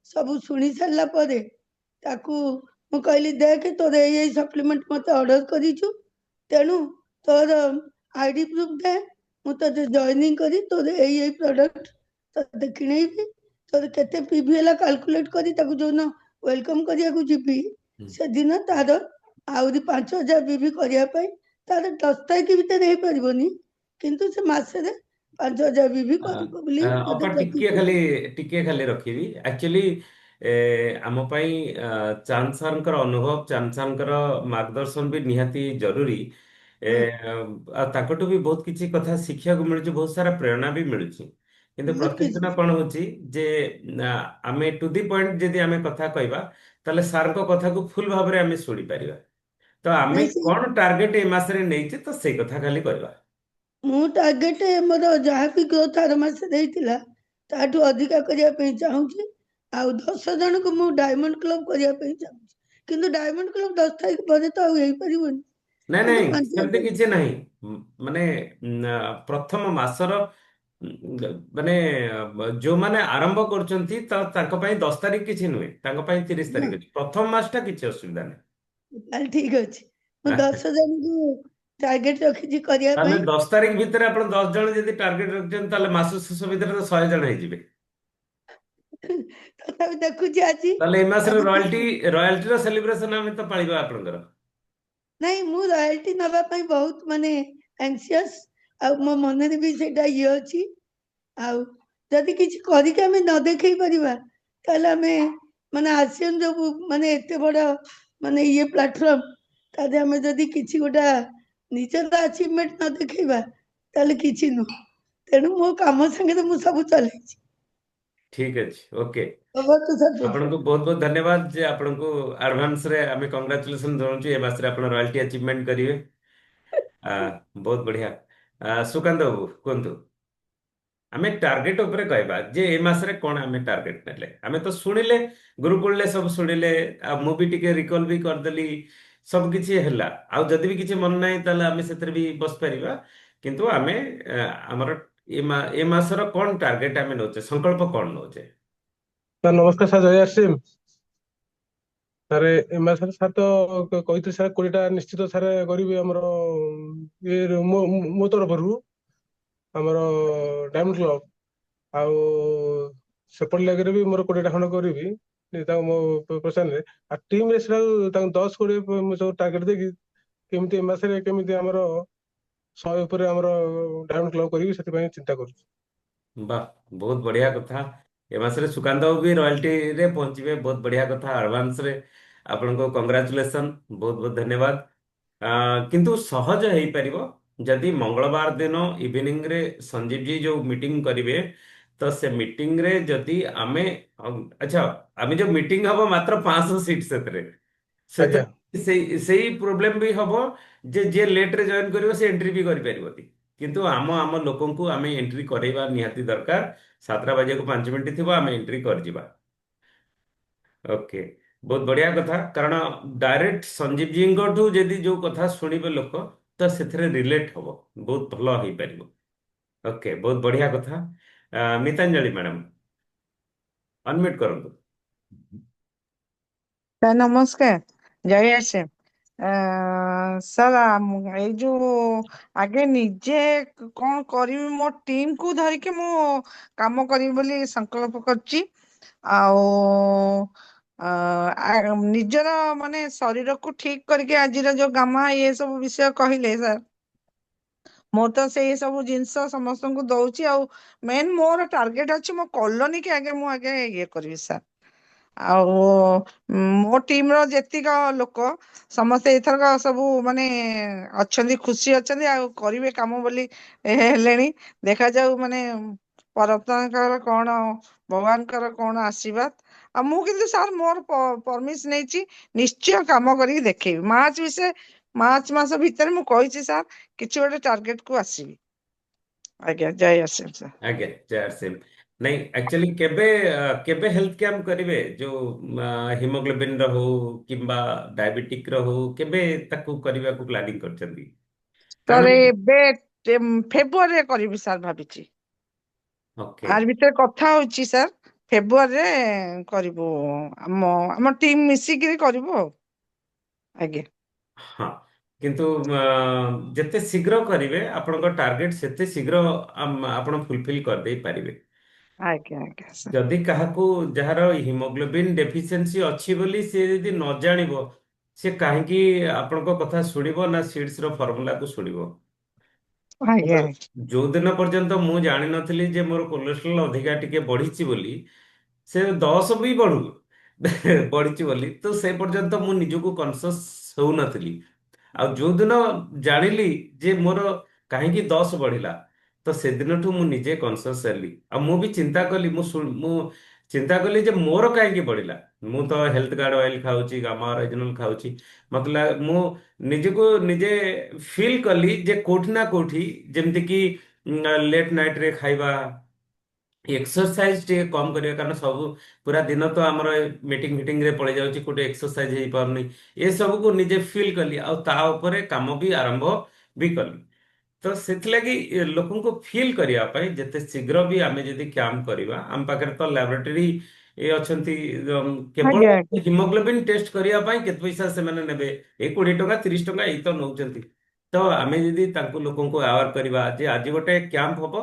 ସବୁ ଶୁଣି ସାରିଲା ପରେ ତାକୁ ମୁଁ କହିଲି ଦେଖ ତୋର ଏଇ ସପ୍ଲିମେଣ୍ଟ ମତେ ଅର୍ଡର କରିଛୁ, ତେଣୁ ତୋର ଆଇଡି ପ୍ରୁଫ ଦେ, ମୁଁ ତୋତେ ଜଏନିଂ କରି ତୋର ଏଇ ପ୍ରଡକ୍ଟ ତୋତେ କିଣେଇବି। ତୋର କେତେ ପିଭି ହେଲା କାଲକୁଲେଟ କରି ତାକୁ ଯୋଉଦିନ ୱେଲକମ କରିବାକୁ ଯିବି, ସେଦିନ ତାର ଆହୁରି 5000 ପିଭି କରିବା ପାଇଁ, ତାର 10 ତାରିଖ ଭିତରେ ହେଇପାରିବନି, କିନ୍ତୁ ସେ ମାସରେ 5000 ପିଭି ଆ- କରିବ ବୋଲି ଅପା ମତେ ଟିକେ ଖାଲି ରଖିବି। ଆକ୍ଚୁଆଲି ଆମ ପାଇଁ ଚାନ୍ଦ ସାର୍ଙ୍କର ଅନୁଭବ, ଚାନ୍ଦ ସାର୍ଙ୍କର ମାର୍ଗଦର୍ଶନ ବି ନିହାତି ଜରୁରୀ। ହଁ ଆଉ ତାଙ୍କଠୁ ବି ବହୁତ କିଛି କଥା ଶିଖିବାକୁ ମିଳୁଛି, ବହୁତ ସାରା ପ୍ରେରଣା ବି ମିଳୁଛି। କିନ୍ତୁ ବହୁତ ପ୍ରତ୍ୟେକ କିଛି ଦିନ କଣ ହଉଛି ଯେ ଆମେ ଟୁ ଦି ପଏଣ୍ଟ ଯଦି ଆମେ କଥା କହିବା, ତାହେଲେ ସାର୍ଙ୍କ କଥାକୁ ଫୁଲ ଭାବରେ ଆମେ ଶୁଣିପାରିବା। ତ ଆମେ ନାଇଁ ସେ କଣ ଟାର୍ଗେଟ ଏ ମାସରେ ନେଇଛେ ତ ସେଇ କଥା ଖାଲି କହିବା। ମୁଁ ଟାର୍ଗେଟ ମୋର ଯାହାବି ଗ୍ରୋଥ ଆର ମାସରେ ହେଇଥିଲା ତାଠୁ ଅଧିକା କରିବା ପାଇଁ ଚାହୁଁଛି। ଆଉ 10 ଜଣଙ୍କୁ ମୁଁ ଡାଇମଣ୍ଡ କ୍ଲବ କରିବା ପାଇଁ ଚାହୁଁଛି। କିନ୍ତୁ ଡାଇମଣ୍ଡ କ୍ଲବ 10 ତାରିଖ ପରେ ତ ଆଉ ହେଇପାରିବନି। ନାଇଁ କିନ୍ତୁ ନାଇଁ, 5 ସେମିତି କିଛି ନାହିଁ। ମାନେ ପ୍ରଥମ ମାସର ମାନେ ଯୋଉମାନେ ଆରମ୍ଭ କରୁଛନ୍ତି ତ ତାଙ୍କ ପାଇଁ 10 ତାରିଖ କିଛି ନୁହେଁ, ତାଙ୍କ ପାଇଁ 30 ତାରିଖ ଅଛି। ପ୍ରଥମ ମାସଟା କିଛି ଅସୁବିଧା ନାହିଁ। ତାହେଲେ ଠିକ ଅଛି। ମୁଁ 10 ଜଣଙ୍କୁ ଟାର୍ଗେଟ ରଖିଛି କରିବା ତାହେଲେ ପାଇଁ। 10 ତାରିଖ ଭିତରେ ଆପଣ 10 ଜଣ ଯଦି ଟାର୍ଗେଟ ରଖିଛନ୍ତି, ତାହେଲେ ମାସ ଶେଷ ଭିତରେ ତ 100 ଜଣ ହେଇଯିବେ। ତଥାପି ଦେଖୁଛି ଆଜି ତାହେଲେ ଏ ମାସରେ ଆଜି ରୟାଲଟିର ସେଲିବ୍ରେସନ ଆମେ ତ ପାଳିବା ଆପଣଙ୍କର। ନାଇଁ ମୁଁ ରୟାଲଟି ନବା ପାଇଁ ବହୁତ ମାନେ ଆନ୍ସିୟସ୍। ଆଉ ମୋ ମନରେ ବି ସେଇଟା ଇଏ ଅଛି। ଆଉ ଯଦି କିଛି କରିକି ଆମେ ନ ଦେଖେଇ ପାରିବା ତାହେଲେ ଆମେ ମାନେ ଆସିଆନ ଯୋଉ ମାନେ ଏତେ ବଡ ମାନେ ଇଏ ପ୍ଲାଟଫର୍ମ ତା ଦେହରେ ଆମେ ଯଦି କିଛି ଗୋଟେ ନିଜର ଆଚିଭମେଣ୍ଟ ନ ଦେଖେଇବା ତାହେଲେ କିଛି ନୁହଁ। ତେଣୁ ମୋ କାମ ସାଙ୍ଗରେ ମୁଁ ସବୁ ଚଲେଇଛି। ଠିକ ଅଛି, ଓକେ। Over two Satish. ଆପଣଙ୍କୁ ବହୁତ ବହୁତ ଧନ୍ୟବାଦ ଯେ ଆପଣଙ୍କୁ ଆଡଭାନ୍ସରେ ଆମେ କଂଗ୍ରାଚୁଲେସନ ଜଣାଉଛୁ। ଏ ମାସରେ ଆପଣ ରୟାଲଟି ଆଚିଭମେଣ୍ଟ କରିବେ। ଆ, ବହୁତ ବଢିଆ। ସୁକାନ୍ତ ବାବୁ କୁହନ୍ତୁ। ଆମେ ଟାର୍ଗେଟ ଉପରେ କହିବା ଯେ ଏ ମାସରେ କଣ ଆମେ ଟାର୍ଗେଟ ନେଲେ। ଆମେ ତ ଶୁଣିଲେ, ଗୁରୁକୁଳରେ ସବୁ ଶୁଣିଲେ, ଆଉ ମୁଁ ବି ଟିକେ ରିକଲ ବି କରିଦେଲି। ସବୁ କିଛି ହେଲା। ଆଉ ଯଦି ବି କିଛି ମନେ ନାହିଁ ତାହେଲେ ଆମେ ସେଥିରେ ବି ବସିପାରିବା। କିନ୍ତୁ ଆମେ ଆମର ଏ ମାସର କଣ ଟାର୍ଗେଟ ଆମେ ନଉଛେ, ସଂକଳ୍ପ କଣ ନଉଛେ? ସାର୍ ନମସ୍କାର, ସାର୍ ଜୟ ଆସିମ୍। ସାର୍ ଏ ମାସରେ ସାର୍ ତ କହିଥିଲେ ସାର୍ 20ଟା ନିଶ୍ଚିତ ସାର୍ କରିବି ଆମର ଇଏ ମୋ ତରଫରୁ ଆମର ଡାଇମଣ୍ଡ କ୍ଲବ। ଆଉ ସେପଟ ଲାଗରେ ବି ମୋର 20ଟା ଖଣ୍ଡ କରିବି ତାଙ୍କୁ ମୋ ପ୍ରୋତ୍ସାହନରେ। ଆଉ ଟିମ୍ ରେ ସେଟା ତାଙ୍କୁ 10 20 ମୁଁ ସବୁ ଟାର୍ଗେଟ ଦେଇକି କେମିତି ଏ ମାସରେ କେମିତି ଆମର 100 ଉପରେ ଆମର ଡାଇମଣ୍ଡ କ୍ଲବ କରିବି ସେଥିପାଇଁ ଚିନ୍ତା କରୁଛି। ବାହ, ବହୁତ ବଢିଆ କଥା। ଏ ମାସରେ ସୁକାନ୍ତ ବାବୁ ବି ରୟାଲଟିରେ ପହଞ୍ଚିବେ, ବହୁତ ବଢିଆ କଥା। ଆଡଭାନ୍ସରେ ଆପଣଙ୍କୁ କଂଗ୍ରାଚୁଲେସନ, ବହୁତ ବହୁତ ଧନ୍ୟବାଦ। କିନ୍ତୁ ସହଜ ହେଇପାରିବ ଯଦି ମଙ୍ଗଳବାର ଦିନ ଇଭିନିଂରେ ସଞ୍ଜୀବ ଜି ଯୋଉ ମିଟିଂ କରିବେ, ତ ସେ ମିଟିଂରେ ଯଦି ଆମେ ଆଚ୍ଛା, ଆମେ ଯୋଉ ମିଟିଂ ହବ ମାତ୍ର 500 ସିଟ୍ ସେଥିରେ, ଆଜ୍ଞା ସେଇ ପ୍ରୋବ୍ଲେମ ବି ହବ ଯେ ଯିଏ ଲେଟରେ ଜଏନ କରିବ ସେ ଏଣ୍ଟ୍ରି ବି କରିପାରିବନି। କିନ୍ତୁ ଆମ ଲୋକଙ୍କୁ ଆମେ ଏଣ୍ଟ୍ରି କରେଇବା ନିହାତି ଦରକାର। 7ଟା ବାଜିବାକୁ 5 ମିନିଟ୍ ଥିବ ଆମେ ଏଣ୍ଟ୍ରି କରିଯିବା। ଓକେ, ବହୁତ ବଢିଆ କଥା। କାରଣ ଡାଇରେକ୍ଟ ସଞ୍ଜୀବ ଜୀଙ୍କଠୁ ଯଦି ଯୋଉ କଥା ଶୁଣିବେ ଲୋକ, ତ ସେଥିରେ ରିଲେଟ ହବ, ବହୁତ ଭଲ ହେଇପାରିବ। ଓକେ, ବହୁତ ବଢିଆ କଥା। ମିତାଞ୍ଜଳି ମ୍ୟାଡ଼ାମ ଅନମ୍ୟୁଟ କରନ୍ତୁ। ସାର୍ ନମସ୍କାର, ଜୟ ଆସେ। ସାର୍ ଏଇ ଯୋଉ ଆଗେ ନିଜେ କଣ କରିବି, ମୋ ଟିମ୍ କୁ ଧରିକି ମୁଁ କାମ କରିବି ବୋଲି ସଂକଳ୍ପ କରିଛି। ଆଉ ନିଜର ମାନେ ଶରୀରକୁ ଠିକ କରିକି ଆଜିର ଯୋଉ ଗାମା ଇଏ ସବୁ ବିଷୟ କହିଲେ ସାର୍, ମୋର ତ ସେଇ ସବୁ ଜିନିଷ ସମସ୍ତଙ୍କୁ ଦଉଛି। ଆଉ ମେନ୍ ମୋର ଟାର୍ଗେଟ ଅଛି ମୋ କଲୋନୀ କି ଆଗେ ମୁଁ ଆଗେ ଇଏ କରିବି ସାର୍। ଆଉ ମୋ ଟିମ ର ଯେତିକ ଲୋକ ସମସ୍ତେ ଏଥରକ ସବୁ ମାନେ ଅଛନ୍ତି, ଖୁସି ଅଛନ୍ତି, ଆଉ କରିବେ କାମ ବୋଲି ହେଲେଣି। ଦେଖାଯାଉ ମାନେ ପରମାତ୍ମାଙ୍କର କଣ, ଭଗବାନଙ୍କର କଣ ଆଶୀର୍ବାଦ। ଆଉ ମୁଁ କିନ୍ତୁ ସାର୍ ମୋର ପରମିଶ ନେଇଛି, ନିଶ୍ଚୟ କାମ କରିକି ଦେଖେଇବି। ମାର୍ଚ୍ଚ ମାସ ଭିତରେ ମୁଁ କହିଛି ସାର୍ କିଛି ଗୋଟେ ଟାର୍ଗେଟ କୁ ଆସିବି। ଆଜ୍ଞା, ଜୟ ଆସୀମ ସାର୍। ଆଜ୍ଞା, ଜୟ ସିଂ। ନାଇଁ ଆକ୍ଚୁଆଲି କେବେ କେବେ ହେଲ୍ଥ କ୍ୟାମ୍ପ କରିବେ, ଯୋଉ ହିମୋଗ୍ଲୋବିନ ର ହଉ କିମ୍ବା ଡାଇବେଟିକ ର ହଉ, କେବେ ତାକୁ କରିବାକୁ ପ୍ଲାନିଂ କରିଛନ୍ତି? ସାର୍ କାରଣ ଏବେ ଫେବୃଆରୀରେ କରିବି ସାର୍ ଭାବିଛି। ଓକେ, ଆର ଭିତରେ କଥା ହଉଛି ସାର୍, ଫେବୃଆରୀରେ କରିବୁ। ଆମ ଟିମ୍ ମିଶିକିରି କରିବୁ ଆଉ। ଆଜ୍ଞା ହଁ। କିନ୍ତୁ ଯେତେ ଶୀଘ୍ର କରିବେ ଆପଣଙ୍କ ଟାର୍ଗେଟ ସେତେ ଶୀଘ୍ର ଆପଣ ଫୁଲଫିଲ୍ କରିଦେଇ ପାରିବେ। ଆଜ୍ଞା ଆଜ୍ଞା ସାର୍। ଯଦି କାହାକୁ ଯାହାର ହିମୋଗ୍ଲୋବିନ୍ ଡେଫିସିଏନ୍ସି ଅଛି ବୋଲି ସେ ଯଦି ନ ଜାଣିବ, ସେ କାହିଁକି ଆପଣଙ୍କ କଥା ଶୁଣିବ ନା ସିଡ୍ସ ର ଫର୍ମୁଲାକୁ ଶୁଣିବ। ଆଜ୍ଞା ଯୋଉ ଦିନ ପର୍ଯ୍ୟନ୍ତ ମୁଁ ଜାଣିନଥିଲି ଯେ ମୋର କୋଲେଷ୍ଟ୍ରଲ ଅଧିକା ଟିକେ ବଢିଛି ବୋଲି, ସେ 10 ବି ବଢୁ ବଢିଛି ବୋଲି, ତ ସେ ପର୍ଯ୍ୟନ୍ତ ମୁଁ ନିଜକୁ କନସିୟସ୍ ହଉନଥିଲି। ଆଉ ଯୋଉଦିନ ଜାଣିଲି ଯେ ମୋର କାହିଁକି 10 ବଢିଲା, ତ ସେଦିନଠୁ ମୁଁ ନିଜେ କନସିୟସ୍ ହେଲି। ଆଉ ମୁଁ ବି ଚିନ୍ତା କଲି, ମୁଁ ଚିନ୍ତା କଲି ଯେ ମୋର କାହିଁକି ବଢିଲା। ମୁଁ ତ ହେଲ୍ଥ ଗାର୍ଡ ଅଏଲ ଖାଉଛି, ଗାମା ଅରିଜିନାଲ ଖାଉଛି। ମୁଁ ନିଜକୁ ନିଜେ ଫିଲ୍ କଲି ଯେ କୋଉଠି ନା କୋଉଠି ଯେମିତି କି ଲେଟ୍ ନାଇଟରେ ଖାଇବା, ଏକ୍ସରସାଇଜ ଟିକେ କମ କରିବା, କାରଣ ସବୁ ପୁରା ଦିନ ତ ଆମର ମିଟିଂ ଫିଟିଂ ରେ ପଳେଇ ଯାଉଛି, କୋଉଠି ଏକ୍ସରସାଇଜ ହେଇପାରୁନି। ଏସବୁକୁ ନିଜେ ଫିଲ୍ କଲି ଆଉ ତା ଉପରେ କାମ ବି ଆରମ୍ଭ ବି କଲି। ତ ସେଥିଲାଗି ଲୋକଙ୍କୁ ଫିଲ୍ କରିବା ପାଇଁ ଯେତେ ଶୀଘ୍ର ବି ଆମେ ଯଦି କ୍ୟାମ୍ପ କରିବା, ଆମ ପାଖରେ ତ ଲାବୋରେଟୋରୀ ଅଛନ୍ତି। କେବଳ ଆଜ୍ଞା ଆଜ୍ଞା ହିମୋଗ୍ଲୋବିନ ଟେଷ୍ଟ କରିବା ପାଇଁ କେତେ ପଇସା ସେମାନେ ନେବେ? ଏଇ 20 ଟଙ୍କା 30 ଟଙ୍କା ଏଇ ତ ନଉଛନ୍ତି। ତ ଆମେ ଯଦି ତାଙ୍କୁ ଲୋକଙ୍କୁ ଆୱାର କରିବା ଯେ ଆଜି ଗୋଟେ କ୍ୟାମ୍ପ ହବ,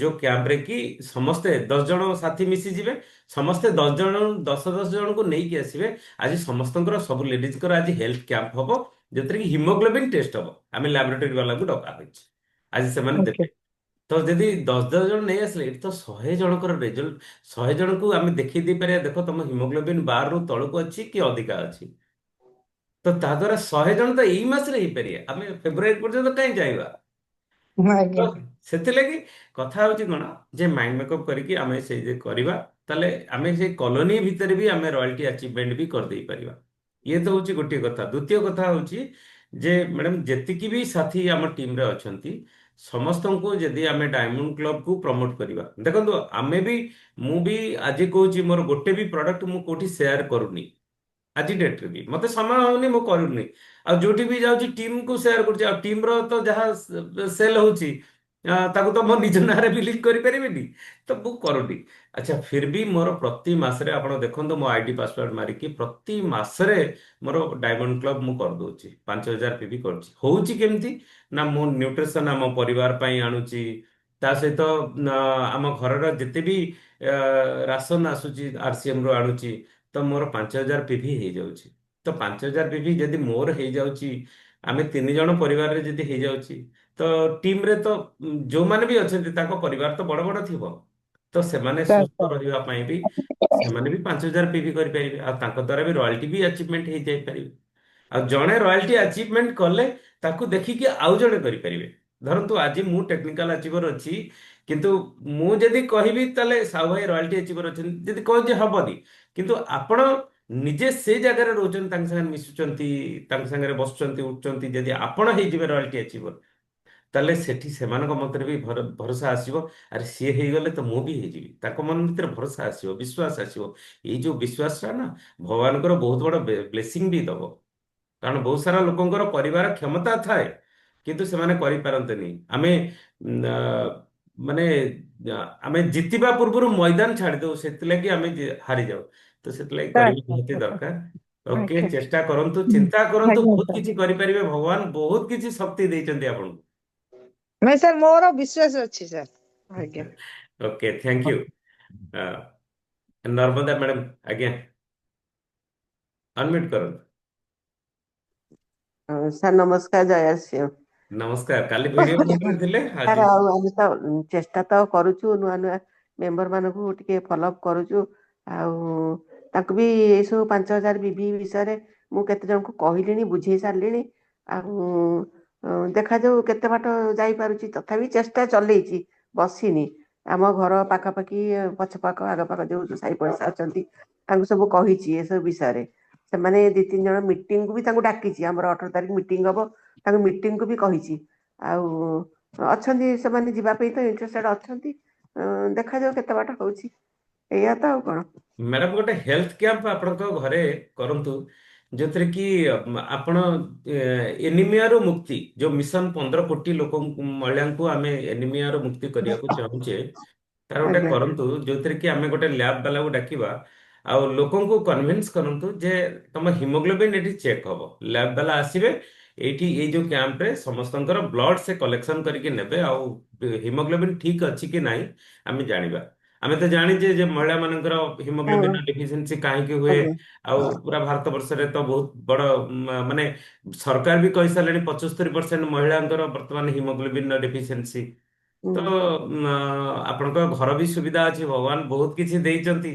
ଯୋଉ କ୍ୟାମ୍ପରେ କି ସମସ୍ତେ 10 ଜଣ ସାଥୀ ମିଶିଯିବେ, ସମସ୍ତେ 10 ଜଣ 10 ଜଣଙ୍କୁ ନେଇକି ଆସିବେ। ଆଜି ସମସ୍ତଙ୍କର ସବୁ ଲେଡିଜଙ୍କର ଆଜି ହେଲ୍ଥ କ୍ୟାମ୍ପ ହବ, ଯୋଉଥିରେ କି ହିମୋଗ୍ଲୋବିନ ଟେଷ୍ଟ ହବ। ଆମେ ଲାବୋରେଟୋରୀ ବାଲାଙ୍କୁ ଡକା ହେଇଛି, ଆଜି ସେମାନେ ଆଜ୍ଞା ଦେବେ। ତ ଯଦି 10 10 ଜଣ ନେଇ ଆସିଲେ, ଏଠି ତ 100 ଜଣଙ୍କର ରେଜଲ୍ଟ, 100 ଜଣଙ୍କୁ ଆମେ ଦେଖେଇ ଦେଇପାରିବା, ଦେଖ ତମ ହିମୋଗ୍ଲୋବିନ 12 ରୁ ତଳକୁ ଅଛି କି ଅଧିକା ଅଛି। ତ ତା ଦ୍ଵାରା 100 ଜଣ ତ ଏଇ ମାସରେ ହେଇପାରିବେ, ଆମେ ଫେବୃଆରୀ ପର୍ଯ୍ୟନ୍ତ କାହିଁ ଚାହିଁବା? ତ ଆଜ୍ଞା ସେଥିଲାଗି କଥା ହଉଛି କଣ, ଯେ ମାଇଣ୍ଡ ମେକଅପ୍ କରିକି ଆମେ ସେଇ ଯେ କରିବା, ତାହେଲେ ଆମେ ସେଇ କଲୋନୀ ଭିତରେ ବି ଆମେ ରୟାଲଟି ଆଚିଭମେଣ୍ଟ ବି କରିଦେଇ ପାରିବା। ଇଏ ତ ହଉଛି ଗୋଟିଏ କଥା। ଦ୍ଵିତୀୟ କଥା ହଉଛି ଯେ ମ୍ୟାଡାମ ଯେତିକି ବି ସାଥୀ ଆମ ଟିମରେ ଅଛନ୍ତି, ସମସ୍ତଙ୍କୁ ଯଦି ଆମେ ଡାୟମଣ୍ଡ କ୍ଲବକୁ ପ୍ରମୋଟ କରିବା, ଦେଖନ୍ତୁ ଆମେ ବି, ମୁଁ ବି ଆଜି କହୁଛି ମୋର ଗୋଟେ ବି ପ୍ରଡକ୍ଟ ମୁଁ କୋଉଠି ସେୟାର କରୁନି। ଆଜି ଡେଟ୍ରେ ବି ମତେ ସମୟ ହଉନି, ମୁଁ କରୁନି। ଆଉ ଯୋଉଠି ବି ଯାଉଛି ଟିମକୁ ସେୟାର କରୁଛି, ଆଉ ଟିମର ତ ଯାହା ସେଲ୍ ହଉଛି ତାକୁ ତ ମୋ ନିଜ ନାଁରେ ବିଲିଂ କରିପାରିବିନି, ତ ମୁଁ କରୁନି। ଆଚ୍ଛା ଫିର ବି ମୋର ପ୍ରତି ମାସରେ ଆପଣ ଦେଖନ୍ତୁ, ମୋ ଆଇଡି ପାସୱାର୍ଡ ମାରିକି ପ୍ରତି ମାସରେ ମୋର ଡାୟମଣ୍ଡ କ୍ଲବ ମୁଁ କରିଦଉଛି, 5,000 ପିଭି କରୁଛି। ହଉଛି କେମିତି ନା, ମୁଁ ନ୍ୟୁଟ୍ରିସନ ଆମ ପରିବାର ପାଇଁ ଆଣୁଛି, ତା ସହିତ ଆମ ଘରର ଯେତେ ବି ରାସନ ଆସୁଛି RCM ରୁ ଆଣୁଛି। ତ ମୋର 5,000 ପିଭି ହେଇଯାଉଛି। ତ 5,000 ପିଭି ଯଦି ମୋର ହେଇଯାଉଛି, ଆମେ 3 ଜଣ ପରିବାରରେ ଯଦି ହେଇଯାଉଛି, ତ ଟିମରେ ତ ଯୋଉମାନେ ବି ଅଛନ୍ତି ତାଙ୍କ ପରିବାର ତ ବଡ ବଡ ଥିବ। ତ ସେମାନେ ସୁସ୍ଥ ରହିବା ପାଇଁ ବି ସେମାନେ ବି 5,000 ପିଭି କରିପାରିବେ, ଆଉ ତାଙ୍କ ଦ୍ୱାରା ବି ରୟାଲଟି ବି ଆଚିଭମେଣ୍ଟ ହେଇଯାଇପାରିବେ। ଆଉ ଜଣେ ରୟାଲଟି ଆଚିଭମେଣ୍ଟ କଲେ ତାକୁ ଦେଖିକି ଆଉ ଜଣେ କରିପାରିବେ। ଧରନ୍ତୁ ଆଜି ମୁଁ ଟେକ୍ନିକାଲ ଆଚିଭର ଅଛି, କିନ୍ତୁ ମୁଁ ଯଦି କହିବି ତାହେଲେ ସାହୁ ଭାଇ ରୟାଲଟି ଆଚିଭର ଅଛନ୍ତି, ଯଦି କହିଛି ହବନି। କିନ୍ତୁ ଆପଣ ନିଜେ ସେ ଜାଗାରେ ରହୁଛନ୍ତି, ତାଙ୍କ ସାଙ୍ଗରେ ମିଶୁଛନ୍ତି, ତାଙ୍କ ସାଙ୍ଗରେ ବସୁଛନ୍ତି ଉଠୁଛନ୍ତି, ଯଦି ଆପଣ ହେଇଯିବେ ରୟାଲଟି ଆଚିଭର, ତାହେଲେ ସେଠି ସେମାନଙ୍କ ମତରେ ବି ଭରସା ଆସିବ। ଆରେ ସିଏ ହେଇଗଲେ ତ ମୁଁ ବି ହେଇଯିବି, ତାଙ୍କ ମନ ଭିତରେ ଭରସା ଆସିବ, ବିଶ୍ୱାସ ଆସିବ। ଏଇ ଯୋଉ ବିଶ୍ୱାସଟା ନା, ଭଗବାନଙ୍କର ବହୁତ ବଡ ବ୍ଲେସିଂ ବି ଦବ। କାରଣ ବହୁତ ସାରା ଲୋକଙ୍କର କରିବାର କ୍ଷମତା ଥାଏ, କିନ୍ତୁ ସେମାନେ କରିପାରନ୍ତିନି। ଆମେ ଆ, ମାନେ ଆମେ ଜିତିବା ପୂର୍ବରୁ ମଇଦାନ ଛାଡ଼ିଦଉ, ସେଥିଲାଗି ଆମେ ହାରିଯାଉ। ତ ସେଥିଲାଗି କରିବା ନିହାତି ଦରକାର। ଓକେ, ଆଜ୍ଞା ଚେଷ୍ଟା କରନ୍ତୁ, ଚିନ୍ତା କରନ୍ତୁ, ଆଜ୍ଞା ବହୁତ ସାର୍। କିଛି କରିପାରିବେ। ଭଗବାନ ବହୁତ କିଛି ଶକ୍ତି ଦେଇଛନ୍ତି ଆପଣଙ୍କୁ। ନାଇଁ ସାର୍, ମୋର ବିଶ୍ୱାସ ଅଛି ସାର୍। ଆଜ୍ଞା okay, thank you. Narmada madam, ଆଜ୍ଞା ଅନମ୍ୟୁଟ କରନ୍ତୁ। ସାର୍ ନମସ୍କାର, ଜୟ ଶ୍ରୀ। ନମସ୍କାର। କାଲି ଭିଡିଓ ବନେଇଥିଲେ ଥିଲେ ସାର୍ ଆଜି। ଆଉ ଆମେ ତ ଚେଷ୍ଟା ତ କରୁଛୁ, ନୂଆ ନୂଆ ମେମ୍ବର ମାନଙ୍କୁ ଟିକେ ଫଲୋଅପ୍ କରୁଛୁ। ଆଉ ତାଙ୍କୁ ବି ଏସବୁ 5,000 ବିଭି ବିଷୟରେ ମୁଁ କେତେ ଜଣଙ୍କୁ କହିଲିଣି, ବୁଝେଇ ସାରିଲିଣି। ଆଉ ଦେଖାଯାଉ କେତେ ବାଟ ଯାଇପାରୁଛି, ତଥାପି ଚେଷ୍ଟା ଚଲେଇଛି, ବସିନି। ଆମ ଘର ପାଖାପାଖି ପଛପାଖ ଆଗପାଖ ଯୋଉ ସାହି ପଡିଶା ଅଛନ୍ତି, ତାଙ୍କୁ ସବୁ କହିଛି ଏସବୁ ବିଷୟରେ। ସେମାନେ 2 3 ଜଣ ମିଟିଂକୁ ବି ତାଙ୍କୁ ଡାକିଛି, ଆମର 18 ତାରିଖ ମିଟିଂ ହବ, ତାଙ୍କୁ ମିଟିଂକୁ ବି କହିଛି। ଆଉ ଅଛନ୍ତି ସେମାନେ ଯିବା ପାଇଁ ତ ଇଣ୍ଟରେଷ୍ଟେଡ ଅଛନ୍ତି। ଦେଖାଯାଉ କେତେ ବାଟ ହଉଛି, ଏଇଆ ତ ଆଉ କଣ। ମ୍ୟାଡାମ ଗୋଟେ ହେଲ୍ଥ କ୍ୟାମ୍ପ ଆପଣଙ୍କ ଘରେ କରନ୍ତୁ, ଯୋଉଥିରେ କି ଆପଣ ଏନିମିଆରୁ ମୁକ୍ତି, ଯୋଉ ମିଶନ 15 କୋଟି ଲୋକ ମହିଳାଙ୍କୁ ଆମେ ଏନିମିଆରୁ ମୁକ୍ତି କରିବାକୁ ଚାହୁଁଛେ, ତାର ଗୋଟେ ଆଜ୍ଞା କରନ୍ତୁ, ଯୋଉଥିରେ କି ଆମେ ଗୋଟେ ଲ୍ୟାବ ବାଲାକୁ ଡାକିବା। ଆଉ ଲୋକଙ୍କୁ କନଭିନ୍ସ କରନ୍ତୁ ଯେ ତମ ହିମୋଗ୍ଲୋବିନ ଏଠି ଚେକ୍ ହବ, ଲ୍ୟାବ ବାଲା ଆସିବେ ଏଇଠି, ଏଇ ଯୋଉ କ୍ୟାମ୍ପରେ ସମସ୍ତଙ୍କର ବ୍ଲଡ ସେ କଲେକ୍ସନ କରିକି ନେବେ, ଆଉ ହିମୋଗ୍ଲୋବିନ ଠିକ ଅଛି କି ନାହିଁ ଆମେ ଜାଣିବା। ଆମେ ତ ଜାଣିଛେ ଯେ ମହିଳା ମାନଙ୍କର ହଁ ହିମୋଗ୍ଲୋବିନ ଡେଫିସିଏନ୍ସି କାହିଁକି ହୁଏ। ଆଜ୍ଞା ଆଉ ପୁରା ଭାରତ ବର୍ଷରେ ତ ବହୁତ ବଡ ମାନେ ସରକାର ବି କହିସାରିଲେଣି 75% ମହିଳାଙ୍କର ବର୍ତ୍ତମାନ ହିମୋଗ୍ଲୋବିନ ଡେଫିସିଏନ୍ସି। ହୁଁ। ତ ଆପଣଙ୍କ ଘର ବି ସୁବିଧା ଅଛି, ଭଗବାନ ବହୁତ କିଛି ଦେଇଛନ୍ତି।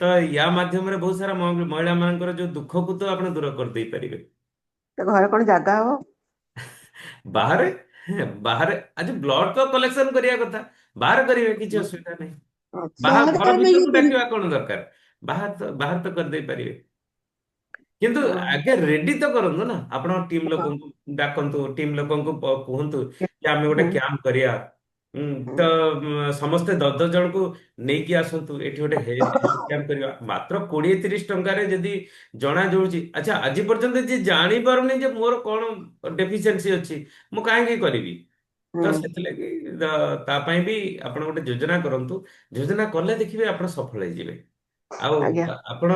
ତ ୟା ମାଧ୍ୟମରେ ବହୁତ ସାରା ମହିଳା ମାନଙ୍କର ଯୋଉ ଦୁଃଖକୁ ତ ଆପଣ ଦୂର କରିଦେଇ ପାରିବେ। ତ ଘରେ କଣ ଜାଗା ହବ? ବାହାରେ, ବାହାରେ ଆଜି ବ୍ଲଡ ତ କଲେକ୍ସନ କରିବା କଥା, ବାହାରେ କରିବେ, କିଛି ଅସୁବିଧା ନାହିଁ। ଆଚ୍ଛା। ବାହାର ଘର ସହରରେ ଆମେ ଇଏ ଭିତରକୁ କରିବୁ। ଡାକିବା କଣ ଦରକାର? ବାହାର ତ କରିଦେଇ ପାରିବେ। କିନ୍ତୁ ହଁ ଆଗେ ରେଡି ତ କରନ୍ତୁ ନା, ଆପଣ ଟିମ୍ ଲୋକଙ୍କୁ ଡାକନ୍ତୁ, ଟିମ୍ ଲୋକଙ୍କୁ କୁହନ୍ତୁ ଯେ ଆମେ ଗୋଟେ ହଁ କ୍ୟାମ୍ପ କରିବା। ହଁ ତ ସମସ୍ତେ 10 ଜଣଙ୍କୁ ନେଇକି ଆସନ୍ତୁ, ଏଠି ଗୋଟେ ହେଲ୍ଥ କ୍ୟାମ୍ପ କରିବା। ମାତ୍ର 20-30 ଟଙ୍କାରେ ଯଦି ଜଣା ଯାଉଛି, ଆଚ୍ଛା ଆଜି ପର୍ଯ୍ୟନ୍ତ ଯିଏ ଜାଣିପାରୁନି ଯେ ମୋର କଣ ଡେଫିସିଏନ୍ସି ଅଛି, ମୁଁ କାହିଁକି କରିବି? ତ ହଁ ସେଥିଲାଗି ତା ପାଇଁ ବି ଆପଣ ଗୋଟେ ଯୋଜନା କରନ୍ତୁ। ଯୋଜନା କଲେ ଦେଖିବେ ଆପଣ ସଫଳ ହେଇଯିବେ। ଆଉ ଆଜ୍ଞା ଆପଣ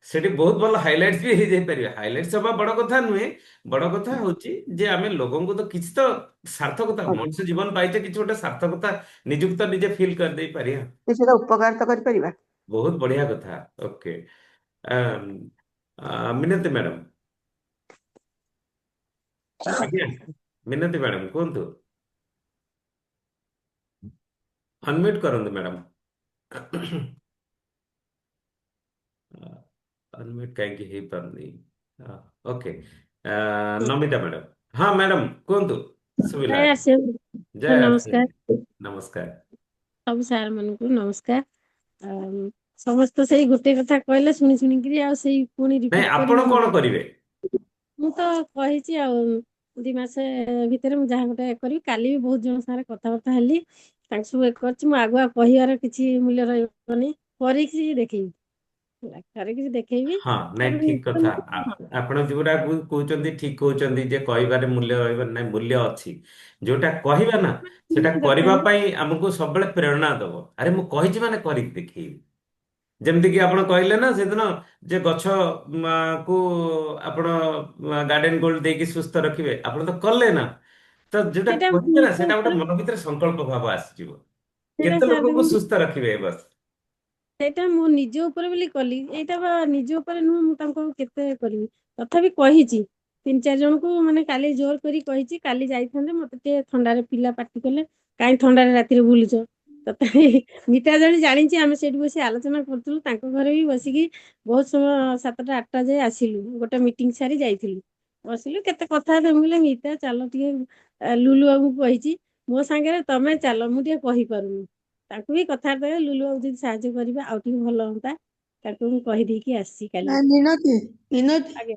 ସେଠି ବହୁତ ଭଲ ହାଇଲାଇଟ୍ସ ବି ହେଇଯାଇପାରିବେ। ହାଇଲାଇଟ୍ସ ହବା ବଡ କଥା ନୁହେଁ, ବଡ କଥା ହଉଛି ଯେ ଆମେ ଲୋକଙ୍କୁ ତ କିଛି ତ ସାର୍ଥକତା, ଆଜ୍ଞା ମଣିଷ ଜୀବନ ପାଇছে, କିଛି ଗୋଟେ ସାର୍ଥକତା ନିଜକୁ ତ ନିଜେ ଫିଲ୍ କରିଦେଇ ପାରିବା। କିଛିଟା ଉପକାର ତ କରିପାରିବା। ବହୁତ ବଢିଆ କଥା। ଓକେ। ମିନତି ମ୍ୟାଡାମ। ଆଜ୍ଞା, ମିନତି ମ୍ୟାଡାମ କୁହନ୍ତୁ। ଅନମ୍ୟୁଟ କରନ୍ତୁ ମ୍ୟାଡାମ। ଅନମ୍ୟୁଟ କାହିଁକି ହେଇପାରୁନି? ଓକେ। ନମିତା ମ୍ୟାଡାମ। ହଁ ମ୍ୟାଡାମ କୁହନ୍ତୁ। ଶୁଭିଲା। ଜୟ ଆସିବ ଜୟ ଆସିଫ। ନମସ୍କାର। ନମସ୍କାର। ସବୁ ସାର୍ ମାନଙ୍କୁ ନମସ୍କାର। ଆଉ ସମସ୍ତେ ସେଇ ଗୋଟେ କଥା କହିଲେ, ଶୁଣି ଶୁଣିକିରି ଆଉ ସେଇ ପୁଣି ନାଇଁ, ରିପିଟ ଆପଣ କରିବି କଣ ମତେ, କରିବେ? ମୁଁ ତ କହିଛି ଆଉ 2 ମାସ ଭିତରେ ମୁଁ ଯାହା ଗୋଟେ କରିବି। କାଲି ବି ବହୁତ ଜଣ ସାଙ୍ଗରେ କଥାବାର୍ତ୍ତା ହେଲି, ତାଙ୍କୁ ସବୁ କରିଛି। ମୁଁ ଆଗୁଆ କହିବାର କିଛି ମୂଲ୍ୟ ରହିବନି, କରିକି ଦେଖେଇବି। ହେଲା, କରିକି ଦେଖେଇବି। ହଁ, ନାଇଁ ତାପରେ ଠିକ କଥା। ହଁ, ଆପଣ ଯୋଉଟା କହୁଛନ୍ତି ଠିକ କହୁଛନ୍ତି ଯେ କହିବାରେ ମୂଲ୍ୟ ରହିବ, ନାଇଁ ମୂଲ୍ୟ ଅଛି। ଯୋଉଟା କହିବା ନା, ସେଟା ନିହାତି କରିବା ଦରକାର। ପାଇଁ ଆମକୁ ସବୁବେଳେ ପ୍ରେରଣା ଦବ। ଆରେ ମୁଁ କହିଛି ମାନେ କରିକି ଦେଖେଇବି। ଯେମିତି କି ଆପଣ କହିଲେ ନା ସେଦିନ ଯେ ଗଛ କୁ ଆପଣ ଗାର୍ଡେନ ଗୋଲ୍ଡ ଦେଇକି ସୁସ୍ଥ ରଖିବେ, ଆପଣ ତ କଲେ ନା। ତ ଯୋଉଟା ସେଇଟା କହିବେ ନା, ନିଜ ସେଟା ଗୋଟେ ଉପରେ, ମନ ଭିତରେ ସଂକଳ୍ପ ଭାବ ଆସିଯିବ। ସେଇଟା କେତେ ସାର୍ ଲୋକଙ୍କୁ ଦେଖନ୍ତୁ, ସୁସ୍ଥ ରଖିବେ ବସ୍। ସେଇଟା ମୁଁ ନିଜ ଉପରେ ବୋଲି କଲି। ଏଇଟା ବା ନିଜ ଉପରେ ନୁହଁ, ମୁଁ ତାଙ୍କୁ କେତେ କରିବି। ତଥାପି କହିଛି 3-4 ଜଣଙ୍କୁ, ମାନେ କାଲି ଜୋର କରି କହିଛି। କାଲି ଯାଇଥାନ୍ତେ, ମତେ ଟିକେ ଥଣ୍ଡାରେ ପିଲା ପାଟି କଲେ, କାହିଁ ଥଣ୍ଡାରେ ରାତିରେ ବୁଲୁଛ। ତଥାପି ମିତା ଜାଣିଛି, ଆମେ ସେଇଠି ବସି ଆଲୋଚନା କରୁଥିଲୁ। ତାଙ୍କ ଘରେ ବି ବସିକି ବହୁତ ସମୟ 7ଟା-8ଟା ଯାଏ ଆସିଲୁ। ଗୋଟେ ମିଟିଂ ସାରି ଯାଇଥିଲୁ, ବସିଲୁ କେତେ କଥା ହେଲେ। ମୁଁ କହିଲି ମିତା ଚାଲ ଟିକେ, ଲୁଲୁ ବାବୁଙ୍କୁ କହିଛି ମୋ ସାଙ୍ଗରେ ତମେ ଚାଲ, ମୁଁ ଟିକେ କହିପାରୁନି। ତାଙ୍କୁ ବି କଥାବାର୍ତ୍ତା କରି ଲୁଲୁ ବାବୁ ଯଦି ସାହାଯ୍ୟ କରିବେ ଆଉ ଟିକେ ଭଲ ହୁଅନ୍ତା। ତାକୁ ମୁଁ କହିଦେଇକି ଆସିଛି କାଲି। ନାଇଁ ମିନତି, ମିନତି, ଆଜ୍ଞା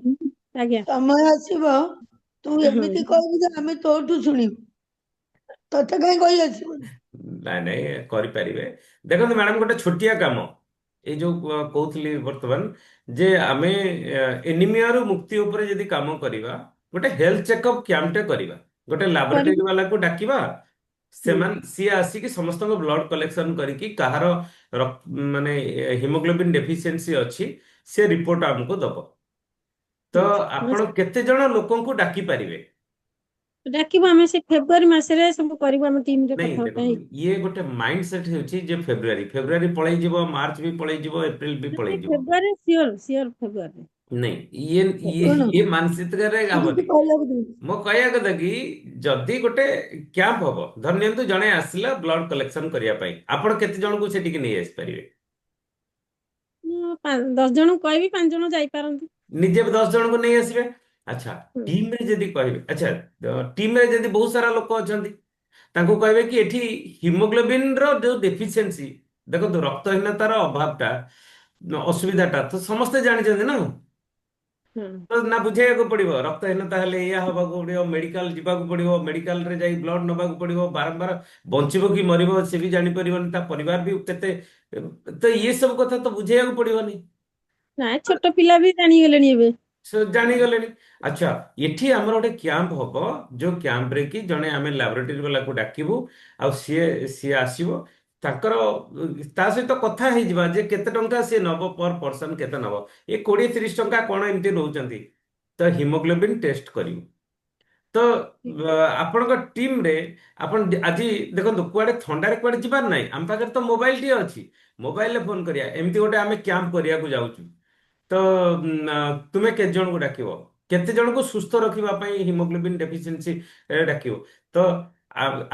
ଆଜ୍ଞା। ସମୟ ଆସିବ ତୁ ହଁ ଏମିତି କହିବୁ ଯେ ଆମେ ତୋଠୁ ଶୁଣିବୁ, ତତେ କାହିଁ କହି ଆସିବୁନି। ନାଇଁ ନାଇଁ, କରିପାରିବେ। ଦେଖନ୍ତୁ ମ୍ୟାଡାମ, ଗୋଟେ ଛୋଟିଆ କାମ, ଏଇ ଯୋଉ କହୁଥିଲି ବର୍ତ୍ତମାନ, ଯେ ଆମେ ଏନିମିଆରୁ ମୁକ୍ତି ଉପରେ ଯଦି କାମ କରିବା, ଗୋଟେ ହେଲ୍ଥ ଚେକଅପ୍ କ୍ୟାମ୍ପଟେ କରିବା, ଗୋଟେ ଲାବୋରେଟୋରୀ କରିବି। ବାଲାକୁ ଡାକିବା। ହୁଁ, ସିଏ ଆସିକି ସମସ୍ତଙ୍କ ବ୍ଲଡ କଲେକ୍ସନ କରିକି କାହାର ମାନେ ହିମୋଗ୍ଲୋବିନ୍ ଡେଫିସିଏନ୍ସି ଅଛି, ସେ ରିପୋର୍ଟ ଆମକୁ ଦବ। ତ ଠିକ ଅଛି। ଆପଣ କେତେ ଜଣ ଲୋକଙ୍କୁ ଡାକି ପାରିବେ? ଡାକିବୁ ଆମେ ସେ ଫେବୃଆରୀ ମାସରେ ସବୁ କରିବୁ, ଆମ ଟିମରେ ନାଇଁ କଥାବାର୍ତ୍ତା ଦେଖନ୍ତୁ, ହେଇକି। ଇଏ ଗୋଟେ ମାଇଣ୍ଡ ସେଟ୍ ହେଉଛି ଯେ ଫେବୃଆରୀ ଫେବୃଆରୀ ପଳେଇଯିବ, ମାର୍ଚ୍ଚ ବି ପଳେଇଯିବ, ଏପ୍ରିଲ ବି ନାଇଁ, ପଳେଇଯିବ। ଫେବୃଆରୀ ସିଓର ସିଓର ଫେବୃଆରୀ। ନାଇଁ, ଇଏ ଇଏ ଶୁଣୁ, ଇଏ ମାନସିକତାରେ ଏମିତି ହବନି। କହିବାକୁ ଦେ। ମୋ କହିବା କଥା କି ଯଦି ଗୋଟେ କ୍ୟାମ୍ପ ହବ, ଧରି ନିଅନ୍ତୁ ଜଣେ ଆସିଲା ବ୍ଲଡ କଲେକ୍ସନ କରିବା ପାଇଁ, ଆପଣ କେତେ ଜଣଙ୍କୁ ସେଠିକି ନେଇ ଆସିପାରିବେ? ମୁଁ 10 ଜଣଙ୍କୁ କହିବି, 5 ଜଣ ଯାଇପାରନ୍ତି। ନିଜେ 10 ଜଣଙ୍କୁ ନେଇ ଆସିବେ। ଆଚ୍ଛା, ହୁଁ, ଟିମରେ ଯଦି କହିବେ, ଆଚ୍ଛା ଟିମରେ ଯଦି ବହୁତ ସାରା ଲୋକ ଅଛନ୍ତି, ତାଙ୍କୁ କହିବେ କି ଏଠି ହିମୋଗ୍ଲୋବିନ ର ଯୋଉ ଡେଫିସିଏନ୍ସି, ଦେଖନ୍ତୁ ରକ୍ତହୀନତାର ଅଭାବଟା, ଅସୁବିଧାଟା ତ ସମସ୍ତେ ଜାଣିଛନ୍ତି ନା। ହଁ। ତ ନା ବୁଝେଇବାକୁ ପଡିବ, ରକ୍ତହୀନତା ହେଲେ ଏଇଆ ହବାକୁ ପଡିବ, ମେଡିକାଲ ଯିବାକୁ ପଡିବ, ମେଡିକାଲରେ ଯାଇ ବ୍ଲଡ ନେବାକୁ ପଡିବ, ବାରମ୍ବାର ବଞ୍ଚିବ କି ମରିବ ସେ ବି ଜାଣିପାରିବନି, ତା ପରିବାର ବି କେତେ, ତ ଇଏ ସବୁ କଥା ତ ବୁଝେଇବାକୁ ପଡିବନି। ନାଇଁ, ଛୋଟ ପିଲା ବି ଜାଣିଗଲେଣି ଏବେ। ସେ ଜାଣିଗଲେଣି। ଆଚ୍ଛା, ଏଠି ଆମର ଗୋଟେ କ୍ୟାମ୍ପ ହବ, ଯୋଉ କ୍ୟାମ୍ପରେ କି ଜଣେ ଆମେ ଲାବୋରେଟୋରୀ ବାଲାକୁ ଡାକିବୁ, ଆଉ ସିଏ ସିଏ ଆସିବ। ତାଙ୍କର ତା ସହିତ କଥା ହେଇଯିବା ଯେ କେତେ ଟଙ୍କା ସିଏ ନବ, ପର ପର୍ସନ କେତେ ନବ। ଏ 20-30 ଟଙ୍କା କଣ ଏମିତି ନଉଛନ୍ତି। ତ ହିମୋଗ୍ଲୋବିନ୍ ଟେଷ୍ଟ କରିବୁ। ତ ଆପଣଙ୍କ ଟିମରେ, ଆପଣ ଆଜି ଦେଖନ୍ତୁ କୁଆଡେ ଥଣ୍ଡାରେ କୁଆଡେ ଯିବାର ନାହିଁ, ଆମ ପାଖରେ ତ ମୋବାଇଲ ଟିଏ ଅଛି। ମୋବାଇଲରେ ଫୋନ କରିବା, ଏମିତି ଗୋଟେ ଆମେ କ୍ୟାମ୍ପ କରିବାକୁ ଯାଉଛୁ। ତ ତୁମେ କେତେ ଜଣଙ୍କୁ ଡାକିବ? କେତେ ଜଣଙ୍କୁ ସୁସ୍ଥ ରଖିବା ପାଇଁ ହିମୋଗ୍ଲୋବିନ୍ ଡେଫିସିଏନ୍ସି ଡାକିବ? ତ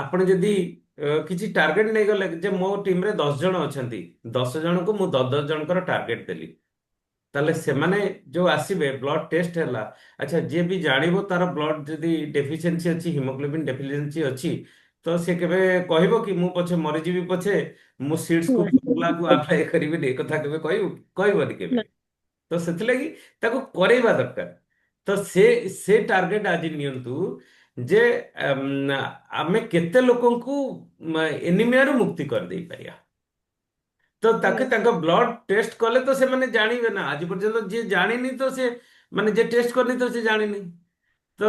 ଆପଣ ଯଦି କିଛି ଟାର୍ଗେଟ ନେଇଗଲେ ଯେ ମୋ ଟିମରେ 10 ଜଣ ଅଛନ୍ତି, 10 ଜଣଙ୍କୁ ମୁଁ 10 ଜଣଙ୍କର ଟାର୍ଗେଟ ଦେଲି, ତାହେଲେ ସେମାନେ ଯୋଉ ଆସିବେ ବ୍ଲଡ ଟେଷ୍ଟ ହେଲା। ଆଚ୍ଛା, ଯିଏ ବି ଜାଣିବ ତାର ବ୍ଲଡ ଯଦି ଡେଫିସିଏନ୍ସି ଅଛି, ହିମୋଗ୍ଲୋବିନ୍ ଡେଫିସିଏନ୍ସି ଅଛି, ତ ସେ କେବେ କହିବ କି ମୁଁ ପଛେ ମରିଯିବି ପଛେ ମୁଁ ସିଟ୍ସକୁ ନା ଫର୍ମୁଲାକୁ ଆପ୍ଲାଏ କରିବିନି, ଏ କଥା କେବେ କହିବନି କେବେ। ନା ତ ସେଥିଲାଗି ତାକୁ କରେଇବା ଦରକାର। ତ ସେ ଟାର୍ଗେଟ ଆଜି ନିଅନ୍ତୁ ଯେ ଆମେ କେତେ ଲୋକଙ୍କୁ ଏନିମିଆରୁ ମୁକ୍ତି କରିଦେଇ ପାରିବା। ତ ଠିକ ତାକେ ଅଛି ତାଙ୍କ ବ୍ଲଡ ଟେଷ୍ଟ କଲେ ତ ସେମାନେ ଜାଣିବେ ନା। ଆଜି ପର୍ଯ୍ୟନ୍ତ ଯିଏ ଜାଣିନି ତ ସେ ମାନେ ଯିଏ ଟେଷ୍ଟ କରିନି ତ ସେ ଜାଣିନି। ତ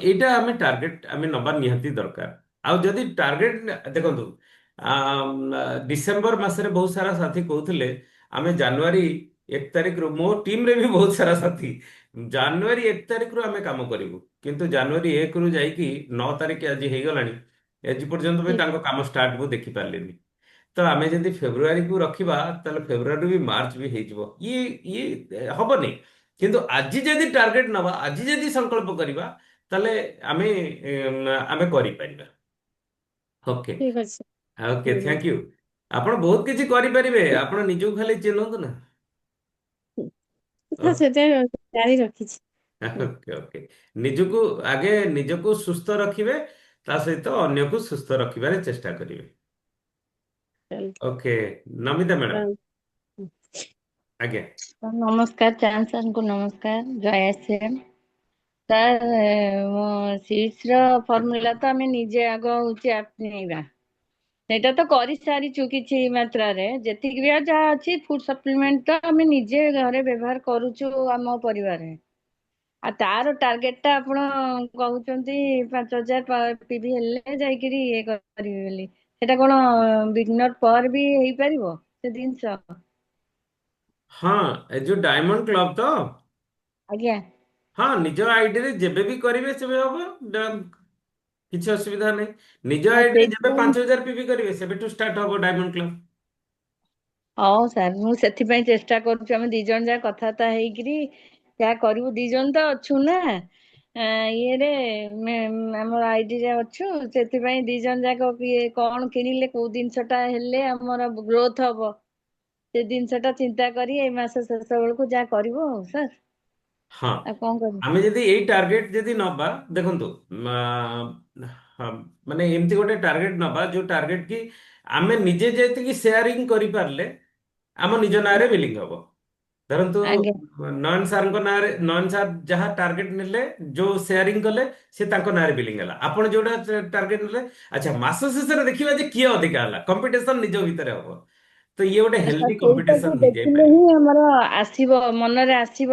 ଏଇଟା ଆମେ ଟାର୍ଗେଟ ଆମେ ନବା ନିହାତି ଦରକାର। ଆଉ ଯଦି ଟାର୍ଗେଟ ଦେଖନ୍ତୁ, ଡିସେମ୍ବର ମାସରେ ବହୁତ ସାରା ସାଥୀ କହୁଥିଲେ ଆମେ ଜାନୁଆରୀ 1 ତାରିଖରୁ, ମୋ ଟିମରେ ବି ବହୁତ ସାରା ସାଥୀ ଜାନୁଆରୀ 1 ତାରିଖରୁ ଆମେ କାମ କରିବୁ, କିନ୍ତୁ ଜାନୁଆରୀ 1ରୁ ଯାଇକି 9 ତାରିଖ ଆଜି ହେଇଗଲାଣି, ଆଜି ପର୍ଯ୍ୟନ୍ତ ବି ଠିକ ତାଙ୍କ କାମ ଷ୍ଟାର୍ଟ ମୁଁ ଦେଖିପାରିଲିନି। ତ ଆମେ ଯଦି ଫେବୃଆରୀକୁ ରଖିବା ତାହେଲେ ଫେବୃଆରୀରୁ ବି ମାର୍ଚ୍ଚ ବି ହେଇଯିବ। ଇଏ ଇଏ ହବନି। କିନ୍ତୁ ଆଜି ଯଦି ଟାର୍ଗେଟ ନବା, ଆଜି ଯଦି ସଂକଳ୍ପ କରିବା, ତାହେଲେ ଆମେ ଆମେ କରିପାରିବା। ଓକେ। ଠିକ ଅଛି ଓକେ, ଆଜ୍ଞା ଥ୍ୟାଙ୍କ ୟୁ। ଆପଣ ବହୁତ କିଛି କରିପାରିବେ, ଆପଣ ନିଜକୁ ଖାଲି ଚିହ୍ନନ୍ତୁ ନା। ତ ସେଟା ଜାରି ରଖିଛି। Okay okay. ନିଜକୁ ଆଗେ ନିଜକୁ ସୁସ୍ଥ ରଖିବେ, ତା ସହିତ ଅନ୍ୟକୁ ସୁସ୍ଥ ରଖିବାରେ ଚେଷ୍ଟା କରିବେ। ଓକେ। ନମିତା ମ୍ୟାଡ଼ାମ। ଆଜ୍ଞା। ସାର୍ ନମସ୍କାର, ଚାନ୍ଦ ସାର୍ଙ୍କୁ ନମସ୍କାର, ଜୟ ଶ୍ରୀରାମ। ସାର୍ ମୋ ସିଟ୍ସ ର ଫର୍ମୁଲା ତ ଆମେ ନିଜେ ଆଗ ହଉଛି ଆପଣେଇବା, ସେଇଟା ତ କରିସାରିଛୁ କିଛି ମାତ୍ରାରେ। ଯେତିକି ବି ଯାହା ଅଛି ଫୁଡ ସପ୍ଲିମେଣ୍ଟ ତ ଆମେ ନିଜେ ଘରେ ବ୍ୟବହାର କରୁଛୁ ଆମ ପରିବାରରେ। ଆଉ ତାର ଟାର୍ଗେଟ ଟା ଆପଣ କହୁଛନ୍ତି 5,000 ପିଭି ହେଲେ ଯାଇକିରି ଇଏ କରିବେ ବୋଲି, ସେଟା କଣ ବିଗନର ପରେ ବି ହେଇପାରିବ ସେ ଜିନିଷ? ହଁ, ଏ ଯୋଉ ଡାୟମଣ୍ଡ କ୍ଲବ ତ, ଆଜ୍ଞା। ହଁ ନିଜ ଆଇଡିରେ ଯେବେ ବି କରିବେ ସେବେ ହବ। କିଛି ଅସୁବିଧା ନାହିଁ। ନିଜ ହଁ ଆଇଡିରେ ଯେବେ ସେଇଥିପାଇଁ 5,000 ପିଭି କରିବେ ସେବେଠୁ ଷ୍ଟାର୍ଟ ହବ ଡାୟମଣ୍ଡ କ୍ଲବ। ହଉ ସାର୍, ମୁଁ ସେଥିପାଇଁ ଚେଷ୍ଟା କରୁଛୁ, ଆମେ ଦି ଜଣ ଯାକ କଥାବାର୍ତ୍ତା ହେଇକିରି ଯାହା କରିବୁ। ଦି ଜଣ ତ ଅଛୁ ନା ଇଏରେ, ଆମର ଆଇଡିରେ ଅଛୁ, ସେଥିପାଇଁ ଦି ଜଣ ଯାକ କିଏ କଣ କିଣିଲେ କୋଉ ଜିନିଷଟା ହେଲେ ଆମର ଗ୍ରୋଥ ହବ ସେ ଜିନିଷଟା ଚିନ୍ତା କରି ଏଇ ମାସ ଶେଷ ବେଳକୁ ଯାହା କରିବୁ ଆଉ ସାର୍। ହଁ, ଆଉ କଣ କରିବୁ? ଆମେ ଯଦି ଏଇ ଟାର୍ଗେଟ ଯଦି ନବା, ଦେଖନ୍ତୁ ହଁ, ମାନେ ଏମିତି ଗୋଟେ ଟାର୍ଗେଟ ନବା ଯୋଉ ଟାର୍ଗେଟ କି ଆମେ ନିଜେ ଯେତିକି ସେୟାରିଂ କରିପାରିଲେ ଆମ ନିଜ ନାଁରେ ବିଲିଂ ହବ। ଧରନ୍ତୁ ଆଜ୍ଞା ନୟନ ସାର୍ଙ୍କ ନାଁରେ, ନୟନ ସାର୍ ଯାହା ଟାର୍ଗେଟ ନେଲେ, ଯୋଉ ସେୟାରିଂ କଲେ, ସେ ତାଙ୍କ ନାଁରେ ବିଲିଂ ହେଲା। ଆପଣ ଯୋଉଟା ଟାର୍ଗେଟ ନେଲେ, ଆଚ୍ଛା ମାସ ଶେଷରେ ଦେଖିବା ଯେ କିଏ ଅଧିକା ହେଲା, କମ୍ପିଟିସନ ନିଜ ଭିତରେ ହବ। ତ ଇଏ ଗୋଟେ ସାର୍, ହେଲ୍ଦି ସେଇଟାକୁ କମ୍ପିଟିସନ ଦେଖିଲେ ହେଇଯାଇପାରିବ। ହିଁ ଆମର ଆସିବ, ମନରେ ଆସିବ,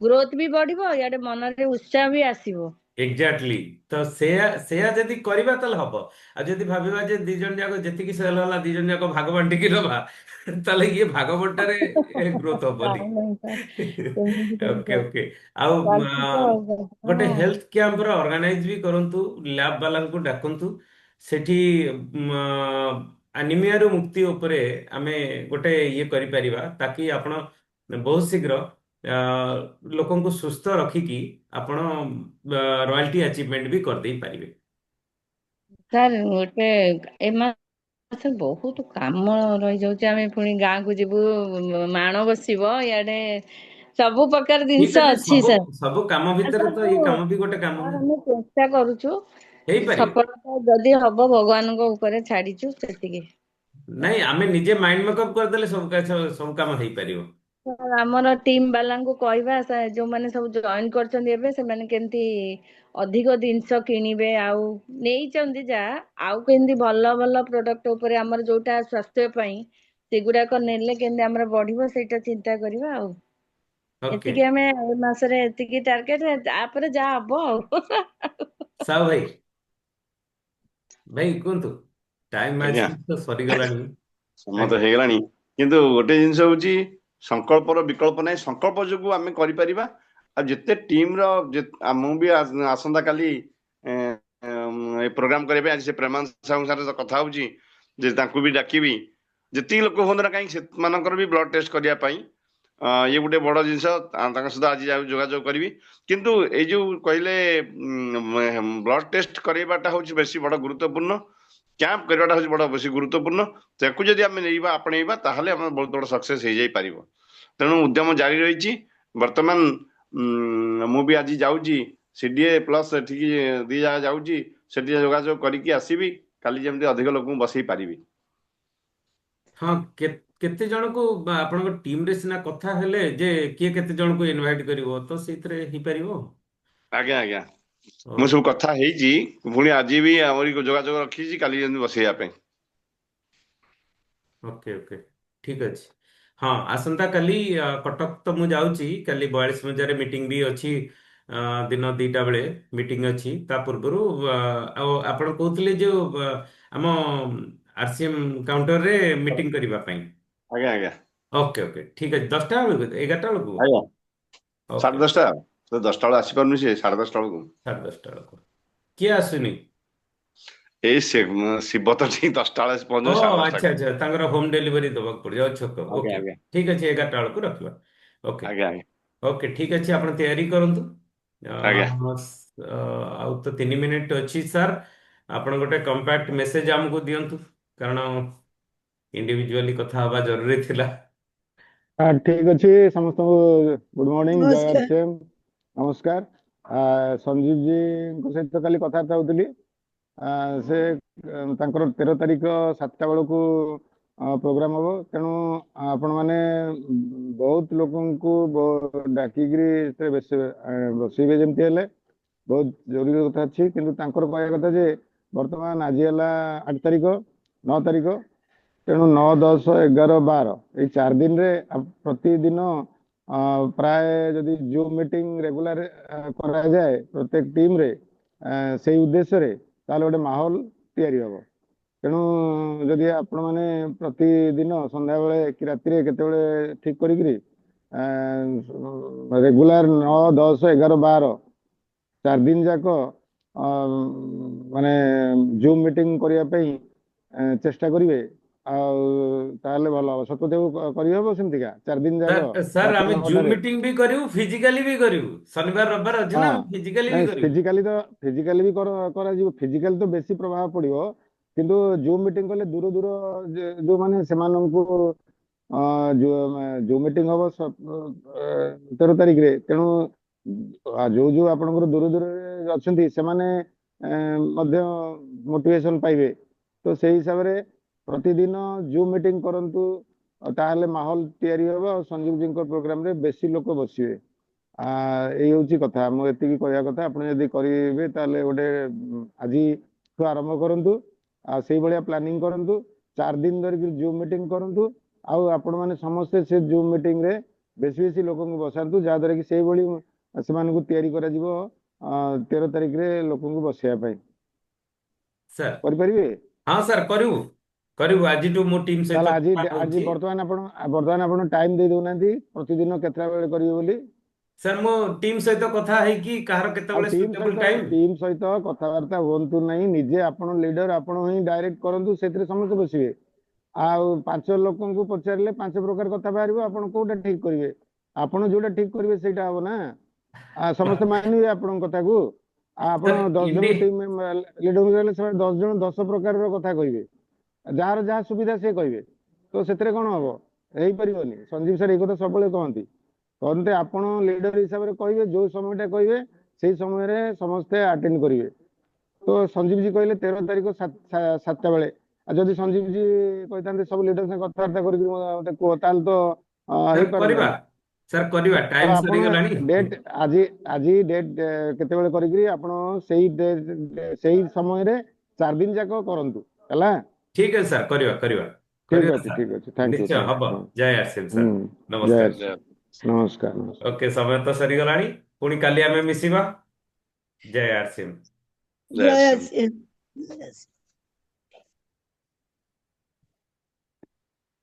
ଗ୍ରୋଥ ବି ବଢିବ, ଇଆଡେ ମନରେ ଉତ୍ସାହ ବି ଆସିବ। ଏକ୍ଜାକ୍ଟଲି। ତ ସେୟା ସେୟା ଯଦି କରିବା ତାହେଲେ ହବ। ଆଉ ଯଦି ଭାବିବା ଯେ ଦି ଜଣ ଯାକ ଯେତିକି ସେଲ ହେଲା ଦି ଜଣ ଯାକ ଭାଗ ବାଣ୍ଟିକି ନବା, ତାହେଲେ ଇଏ ଭାଗ ବଣ୍ଟାରେ ଗ୍ରୋଥ ହବନି। ନାଇଁ ନାଇଁ ସାର୍, ସେମିତି କେମିତି ଓକେ ହବ? ଓକେ। ଆଉ ଚାଲିଛି ତ ଆଉ। ଗୋଟେ ହଁ ହେଲ୍ଥ କ୍ୟାମ୍ପର ଅର୍ଗାନାଇଜ ବି କରନ୍ତୁ, ଲ୍ୟାବ ବାଲାଙ୍କୁ ଡାକନ୍ତୁ। ସେଠି ଆନିମିଆରୁ ମୁକ୍ତି ଉପରେ ଆମେ ଗୋଟେ ଇଏ କରିପାରିବା, ତାକି ଆପଣ ବହୁତ ଶୀଘ୍ର ଆ, ଲୋକଙ୍କୁ ସୁସ୍ଥ ରଖିକି ଆପଣ ରୟାଲଟି ଆଚିଭମେଣ୍ଟ ବି କରିଦେଇ ପାରିବେ। ସାର୍, ଗୋଟେ ଏ ମାସ ବହୁତ କାମ ରହିଯାଉଛି, ଆମେ ପୁଣି ଗାଁକୁ ଯିବୁ, ମାଣ ବସିବ, ଇଆଡେ ସବୁ ପ୍ରକାର ଠିକ ଜିନିଷ ଅଛି ସବୁ ସାର୍। ସବୁ କାମ ଭିତରେ ତ ଏଇ କାମ ବି ଗୋଟେ କାମ ସାର୍ ନା। ଆମେ ଚେଷ୍ଟା କରୁଛୁ, ହେଇପାରିବ। ସଫଳତା ଯଦି ହବ ଭଗବାନଙ୍କ ଉପରେ ଛାଡିଛୁ ସେତିକି। ନାଇଁ, ଆମେ ନିଜେ ମାଇଣ୍ଡ ମେକଅପ୍ କରିଦେଲେ ସବୁ କାମ ହେଇପାରିବ। ସାର୍, ଆମର ଟିମ୍ ବାଲାଙ୍କୁ କହିବା, ଯୋଉମାନେ ସବୁ ଜଏନ୍ କରିଛନ୍ତି ଏବେ, ସେମାନେ କେମିତି ଅଧିକ ଜିନିଷ କିଣିବେ, ଆଉ ନେଇଛନ୍ତି ଯାହା, ଆଉ କେମିତି ଭଲ ଭଲ ପ୍ରଡକ୍ଟ ଉପରେ ଆମର ଯୋଉଟା ସ୍ୱାସ୍ଥ୍ୟ ପାଇଁ ସେଗୁଡାକ ନେଲେ କେମିତି ଆମର ବଢିବ ସେଇଟା ଚିନ୍ତା କରିବା ଆଉ। ଓକେ। ଏତିକି ଆମେ ଏ ମାସରେ ଏତିକି ଟାର୍ଗେଟ, ତାପରେ ଯାହା ହବ ଆଉ। ସାହୁ ଭାଇ, ଭାଇ କୁହନ୍ତୁ। ଟାଇମ ଆଜ୍ଞା, ଆଜି ତ ସରିଗଲାଣି। ସମୟ ତ ଆଜ୍ଞା। ହେଇଗଲାଣି, କିନ୍ତୁ ଗୋଟେ ଜିନିଷ ହଉଛି ସଂକଳ୍ପର ବିକଳ୍ପ ନାହିଁ। ସଂକଳ୍ପ ଯୋଗୁଁ ଆମେ କରିପାରିବା। ଆଉ ଯେତେ ଟିମର, ମୁଁ ବି ଆସନ୍ତା କାଲି ଏ ପ୍ରୋଗ୍ରାମ କରିବା ପାଇଁ ଆଜି ସେ ପ୍ରେମାନନ୍ଦ ସାହୁଙ୍କ ସାଙ୍ଗରେ କଥା ହଉଛି ଯେ ତାଙ୍କୁ ବି ଡାକିବି। ଯେତିକି ଲୋକ ହୁଅନ୍ତୁ ନା କାହିଁକି ସେମାନଙ୍କର ବି ବ୍ଲଡ ଟେଷ୍ଟ କରିବା ପାଇଁ ଇଏ ଗୋଟେ ବଡ ଜିନିଷ। ତାଙ୍କ ସହିତ ଆଜି ଯୋଗାଯୋଗ କରିବି। କିନ୍ତୁ ଏଇ ଯୋଉ କହିଲେ ବ୍ଲଡ ଟେଷ୍ଟ କରାଇବାଟା ହଉଛି ବେଶୀ ବଡ ଗୁରୁତ୍ୱପୂର୍ଣ୍ଣ। କ୍ୟାମ୍ପ କରିବାଟା ହଉଛି ବଡ ବେଶୀ ଗୁରୁତ୍ୱପୂର୍ଣ୍ଣ। ତାକୁ ଯଦି ଆମେ ନେଇବା, ଆପଣେଇବା, ତାହେଲେ ଆମେ ବହୁତ ବଡ ସକ୍ସେସ ହେଇଯାଇ ପାରିବ। ତେଣୁ ଉଦ୍ୟମ ଜାରି ରହିଛି। ବର୍ତ୍ତମାନ ମୁଁ ବି ଆଜି ଯାଉଛି CDA ପ୍ଲସ୍ ଏଠିକି ଦି ଜାଗା ଯାଉଛି। ସେଠି ଯୋଗାଯୋଗ କରିକି ଆସିବି, କାଲି ଯେମିତି ଅଧିକ ଲୋକଙ୍କୁ ବସେଇ ପାରିବି। ହଁ, କେତେ ଜଣଙ୍କୁ ଆପଣଙ୍କ ଟିମରେ ସିନା କଥା ହେଲେ ଯେ କିଏ କେତେ ଜଣଙ୍କୁ ଇନଭାଇଟ୍ କରିବ ତ ସେଇଥିରେ ହେଇପାରିବ। ଆଜ୍ଞା ଆଜ୍ଞା, ଓ ମୁଁ ସବୁ କଥା ହେଇଛି, ପୁଣି ଆଜି ବି ଆମରି ଯୋଗାଯୋଗ ରଖିଛି କାଲି ଯେମିତି ବସେଇବା ପାଇଁ। ଓକେ ଓକେ, ଠିକ ଅଛି। ହଁ, ଆସନ୍ତା କାଲି କଟକ ତ ମୁଁ ଯାଉଛି, କାଲି 42 ମଜାରେ ମିଟିଂ ବି ଅଛି। ଦିନ 2ଟା ବେଳେ ମିଟିଂ ଅଛି। ତା ପୂର୍ବରୁ ଆଉ ଆପଣ କହୁଥିଲେ ଯୋଉ ଆମ RCM କାଉଣ୍ଟରରେ ମିଟିଂ କରିବା ପାଇଁ। ଆଜ୍ଞା ଆଜ୍ଞା ଓକେ ଓକେ, ଠିକ ଅଛି। 10ଟା ବେଳକୁ, 11ଟା ବେଳକୁ। ଆଜ୍ଞା, ଓକେ, 10:30 ତ 10ଟା ବେଳେ ଆସିପାରୁନି, ସେ 10:30 ବେଳକୁ। 10:30 ବେଳକୁ କିଏ ଆସୁନି? ଏଇ ଶିବ ତ ଠିକ 10ଟା ବେଳେ ଓ ପହଞ୍ଚିବ, 10:30 ଆଚ୍ଛା ଆଚ୍ଛା, ତାଙ୍କର ହୋମ ଡେଲିଭରି ଦେବାକୁ ପଡିବ ଛକ। ଆଜ୍ଞା ଓକେ ଆଜ୍ଞା ଓକେ, ଠିକ ଅଛି, 11ଟା ବେଳକୁ ରଖିବା। ଓକେ ଆଜ୍ଞା ଆଜ୍ଞା ଓକେ, ଠିକ ଅଛି, ଆପଣ ତିଆରି କରନ୍ତୁ। ଆଜ୍ଞା। ଆଉ ତ 3 ମିନିଟ୍ ଅଛି ସାର୍। ଆପଣ ଗୋଟେ କମ୍ପାକ୍ଟ ମେସେଜ ଆମକୁ ଦିଅନ୍ତୁ, କାରଣ ଇଣ୍ଡିଭିଜୁଆଲି କଥା ହବା ଜରୁରୀ ଥିଲା। ଠିକ ଅଛି, ସମସ୍ତଙ୍କୁ ଗୁଡ ମର୍ଣ୍ଣିଂ, ଜୟ ନମସ୍କାର। ଆର୍ସିଏମ୍, ନମସ୍କାର। ସଞ୍ଜୀବ ଜୀଙ୍କ ସହିତ କାଲି କଥାବାର୍ତ୍ତା ହଉଥିଲି। ସେ ତାଙ୍କର 13 ତାରିଖ 7ଟା ବେଳକୁ ପ୍ରୋଗ୍ରାମ ହବ। ତେଣୁ ଆପଣମାନେ ବହୁତ ଲୋକଙ୍କୁ ଡାକିକିରି ସେ ବସେଇବେ ଯେମିତି ହେଲେ। ବହୁତ ଜରୁରୀ କଥା ଅଛି, କିନ୍ତୁ ତାଙ୍କର କହିବା କଥା ଯେ ବର୍ତ୍ତମାନ ଆଜି ହେଲା 8 ତାରିଖ, 9 ତାରିଖ, ତେଣୁ 9, 10, 11, 12 ଏଇ 4 ଦିନରେ ପ୍ରତିଦିନ ପ୍ରାୟ ଯଦି ଜୁମ୍ ମିଟିଂ ରେଗୁଲାର କରାଯାଏ ପ୍ରତ୍ୟେକ ଟିମରେ ସେଇ ଉଦ୍ଦେଶ୍ୟରେ, ତାହେଲେ ଗୋଟେ ମାହୋଲ ତିଆରି ହବ। ତେଣୁ ଯଦି ଆପଣମାନେ ପ୍ରତିଦିନ ସନ୍ଧ୍ୟାବେଳେ କି ରାତିରେ କେତେବେଳେ ଠିକ କରିକିରି ରେଗୁଲାର 9, 10, 11, 12 4 ଦିନ ଯାକ ମାନେ ଜୁମ୍ ମିଟିଂ କରିବା ପାଇଁ ଚେଷ୍ଟା କରିବେ, ଆଉ ତାହେଲେ ଭଲ ହବ। ସତଦେବ କରିହବ ସେମିତିକା 4 ଦିନ ଯାକ ସାର୍, ରାତି ଆମେ ଜୁମ୍ 9ଟାରେ? ମିଟିଂ ବି କରିବୁ, ଫିଜିକାଲି ବି କରିବୁ। ଶନିବାର ରବିବାର ଅଛି ନା, ହଁ, ଫିଜିକାଲି ବି ନାଇଁ କରିବୁ। ଫିଜିକାଲି ବି କରାଯିବ। ଫିଜିକାଲି ତ ବେଶୀ ପ୍ରଭାବ ପଡିବ, କିନ୍ତୁ ଜୁମ୍ ମିଟିଂ କଲେ ଦୂର ଦୂର ଯୋଉମାନେ ସେମାନଙ୍କୁ ଜୁମ୍ ମିଟିଂ ହବ 13 ତାରିଖରେ। ତେଣୁ ଯୋଉ ଯୋଉ ଆପଣଙ୍କର ଦୂର ଦୂରରେ ଅଛନ୍ତି ସେମାନେ ମଧ୍ୟ ମୋଟିଭେସନ ପାଇବେ। ତ ସେଇ ହିସାବରେ ପ୍ରତିଦିନ ଜୁମ୍ ମିଟିଂ କରନ୍ତୁ, ତାହେଲେ ମାହୋଲ ତିଆରି ହବ ଆଉ ସଞ୍ଜୀବ ଜୀଙ୍କ ପ୍ରୋଗ୍ରାମରେ ବେଶୀ ଲୋକ ବସିବେ। ଏଇ ହଉଛି କଥା, ମୁଁ ଏତିକି କହିବା କଥା। ଆପଣ ଯଦି କରିବେ ତାହେଲେ ଗୋଟେ ଆଜିଠୁ ଆରମ୍ଭ କରନ୍ତୁ, ଆଉ ସେଇଭଳିଆ ପ୍ଲାନିଂ କରନ୍ତୁ। 4 ଦିନ ଧରିକି ଜୁମ୍ ମିଟିଂ କରନ୍ତୁ, ଆଉ ଆପଣମାନେ ସମସ୍ତେ ସେ ଜୁମ୍ ମିଟିଂରେ ବେଶୀ ବେଶୀ ଲୋକଙ୍କୁ ବସାନ୍ତୁ, ଯାହାଦ୍ୱାରା କି ସେଇଭଳି ସେମାନଙ୍କୁ ତିଆରି କରାଯିବ 13 ତାରିଖରେ ଲୋକଙ୍କୁ ବସେଇବା ପାଇଁ। ସାର୍, କରିପାରିବେ? ହଁ ସାର୍, କରିବୁ କରିବୁ। ଆଜିଠୁ ମୋ ଟିମ୍ ତାହେଲେ ସହିତ ଆଜି କଥା ଆଜି ହଉଛି। ବର୍ତ୍ତମାନ ଆପଣ ଟାଇମ ଦେଇ ଦଉନାହାନ୍ତି ପ୍ରତିଦିନ କେତେଟା ବେଳେ କରିବେ ବୋଲି। ସାର୍, ମୋ ଟିମ୍ ସହିତ କଥା ହେଇକି କାହାର ଆଉ କେତେବେଳେ ସୁଇଟେବଲ ଟାଇମ୍। ଟିମ୍ ସହିତ କଥାବାର୍ତ୍ତା ହୁଅନ୍ତୁ ନାହିଁ, ନିଜେ ଆପଣ ଲିଡର, ଆପଣ ହିଁ ଡାଇରେକ୍ଟ କରନ୍ତୁ, ସେଥିରେ ସମସ୍ତେ ବସିବେ। ଆଉ 5 ଲୋକଙ୍କୁ ପଚାରିଲେ 5 ପ୍ରକାର କଥା ବାହାରିବ, ଆପଣ କୋଉଟା ଠିକ କରିବେ? ଆପଣ ଯୋଉଟା ଠିକ କରିବେ ସେଇଟା ହବ ନା। ସମସ୍ତେ ମାନିବେ ଆପଣଙ୍କ କଥାକୁ। ଆପଣ ସାର୍ 10 ଜଣ ଟିମ୍ ଲିଡର ହେଲେ ସେମାନେ 10 ଜଣ 10 ପ୍ରକାରର କଥା କହିବେ, ଯାହାର ଯାହା ସୁବିଧା ସେ କହିବେ। ତ ସେଥିରେ କଣ ହବ? ହେଇପାରିବନି। ସଞ୍ଜୀବ ସାର୍ ଏଇ କଥା ସବୁବେଳେ କହନ୍ତି। କହନ୍ତି ଆପଣ ଲିଡର ହିସାବରେ କହିବେ, ଯୋଉ সময়ଟା କହିବେ ସେଇ ସମୟରେ ସମସ୍ତେ ଆଟେଣ୍ଡ କରିବେ। ତ ସଞ୍ଜୀବ ଜୀ କହିଲେ 13 ତାରିଖ 7ଟା ବେଳେ। ଆଉ ଯଦି ସଞ୍ଜୀବ ଜୀ କହିଥାନ୍ତେ ସବୁ ଲିଡର ସାଙ୍ଗେ କଥାବାର୍ତ୍ତା କରିକି ମତେ କୁହ, ତାହେଲେ ତ ସାର୍ କରିବା, ହେଇପାରନ୍ତାନି। ସାର୍ କରିବା, ତ ଟାଇମ୍ ଆପଣ ସରିଗଲାଣି। ଡେଟ୍ ଆଜି ଡେଟ୍ କେତେବେଳେ କରିକିରି ଆପଣ ସେଇ ସମୟରେ 4 ଦିନ ଯାକ କରନ୍ତୁ ହେଲା। ଠିକ ଅଛି ସାର୍, କରିବା କରିବା ଠିକ କରିବା ଅଛି, ସାର୍। ଠିକ ଅଛି, ଥ୍ୟାଙ୍କ ୟୁ, ନିଶ୍ଚୟ ଥ୍ୟାଙ୍କ ହବ। ୟୁ। ଜୟ ଆର୍ସିଏମ୍ ହୁଁ, ସାର୍, ଜୟ ନମସ୍କାର। ଶ୍ରୀ ନମସ୍କାର, ନମସ୍କାର। ଓକେ, ସମୟ ତ ସରିଗଲାଣି, ପୁଣି କାଲି ଆମେ ମିଶିବା। ଜୟ ଆର୍ସିଏମ୍। ଜୟ ଜୟ ଶ୍ରୀ ଶ୍ରୀ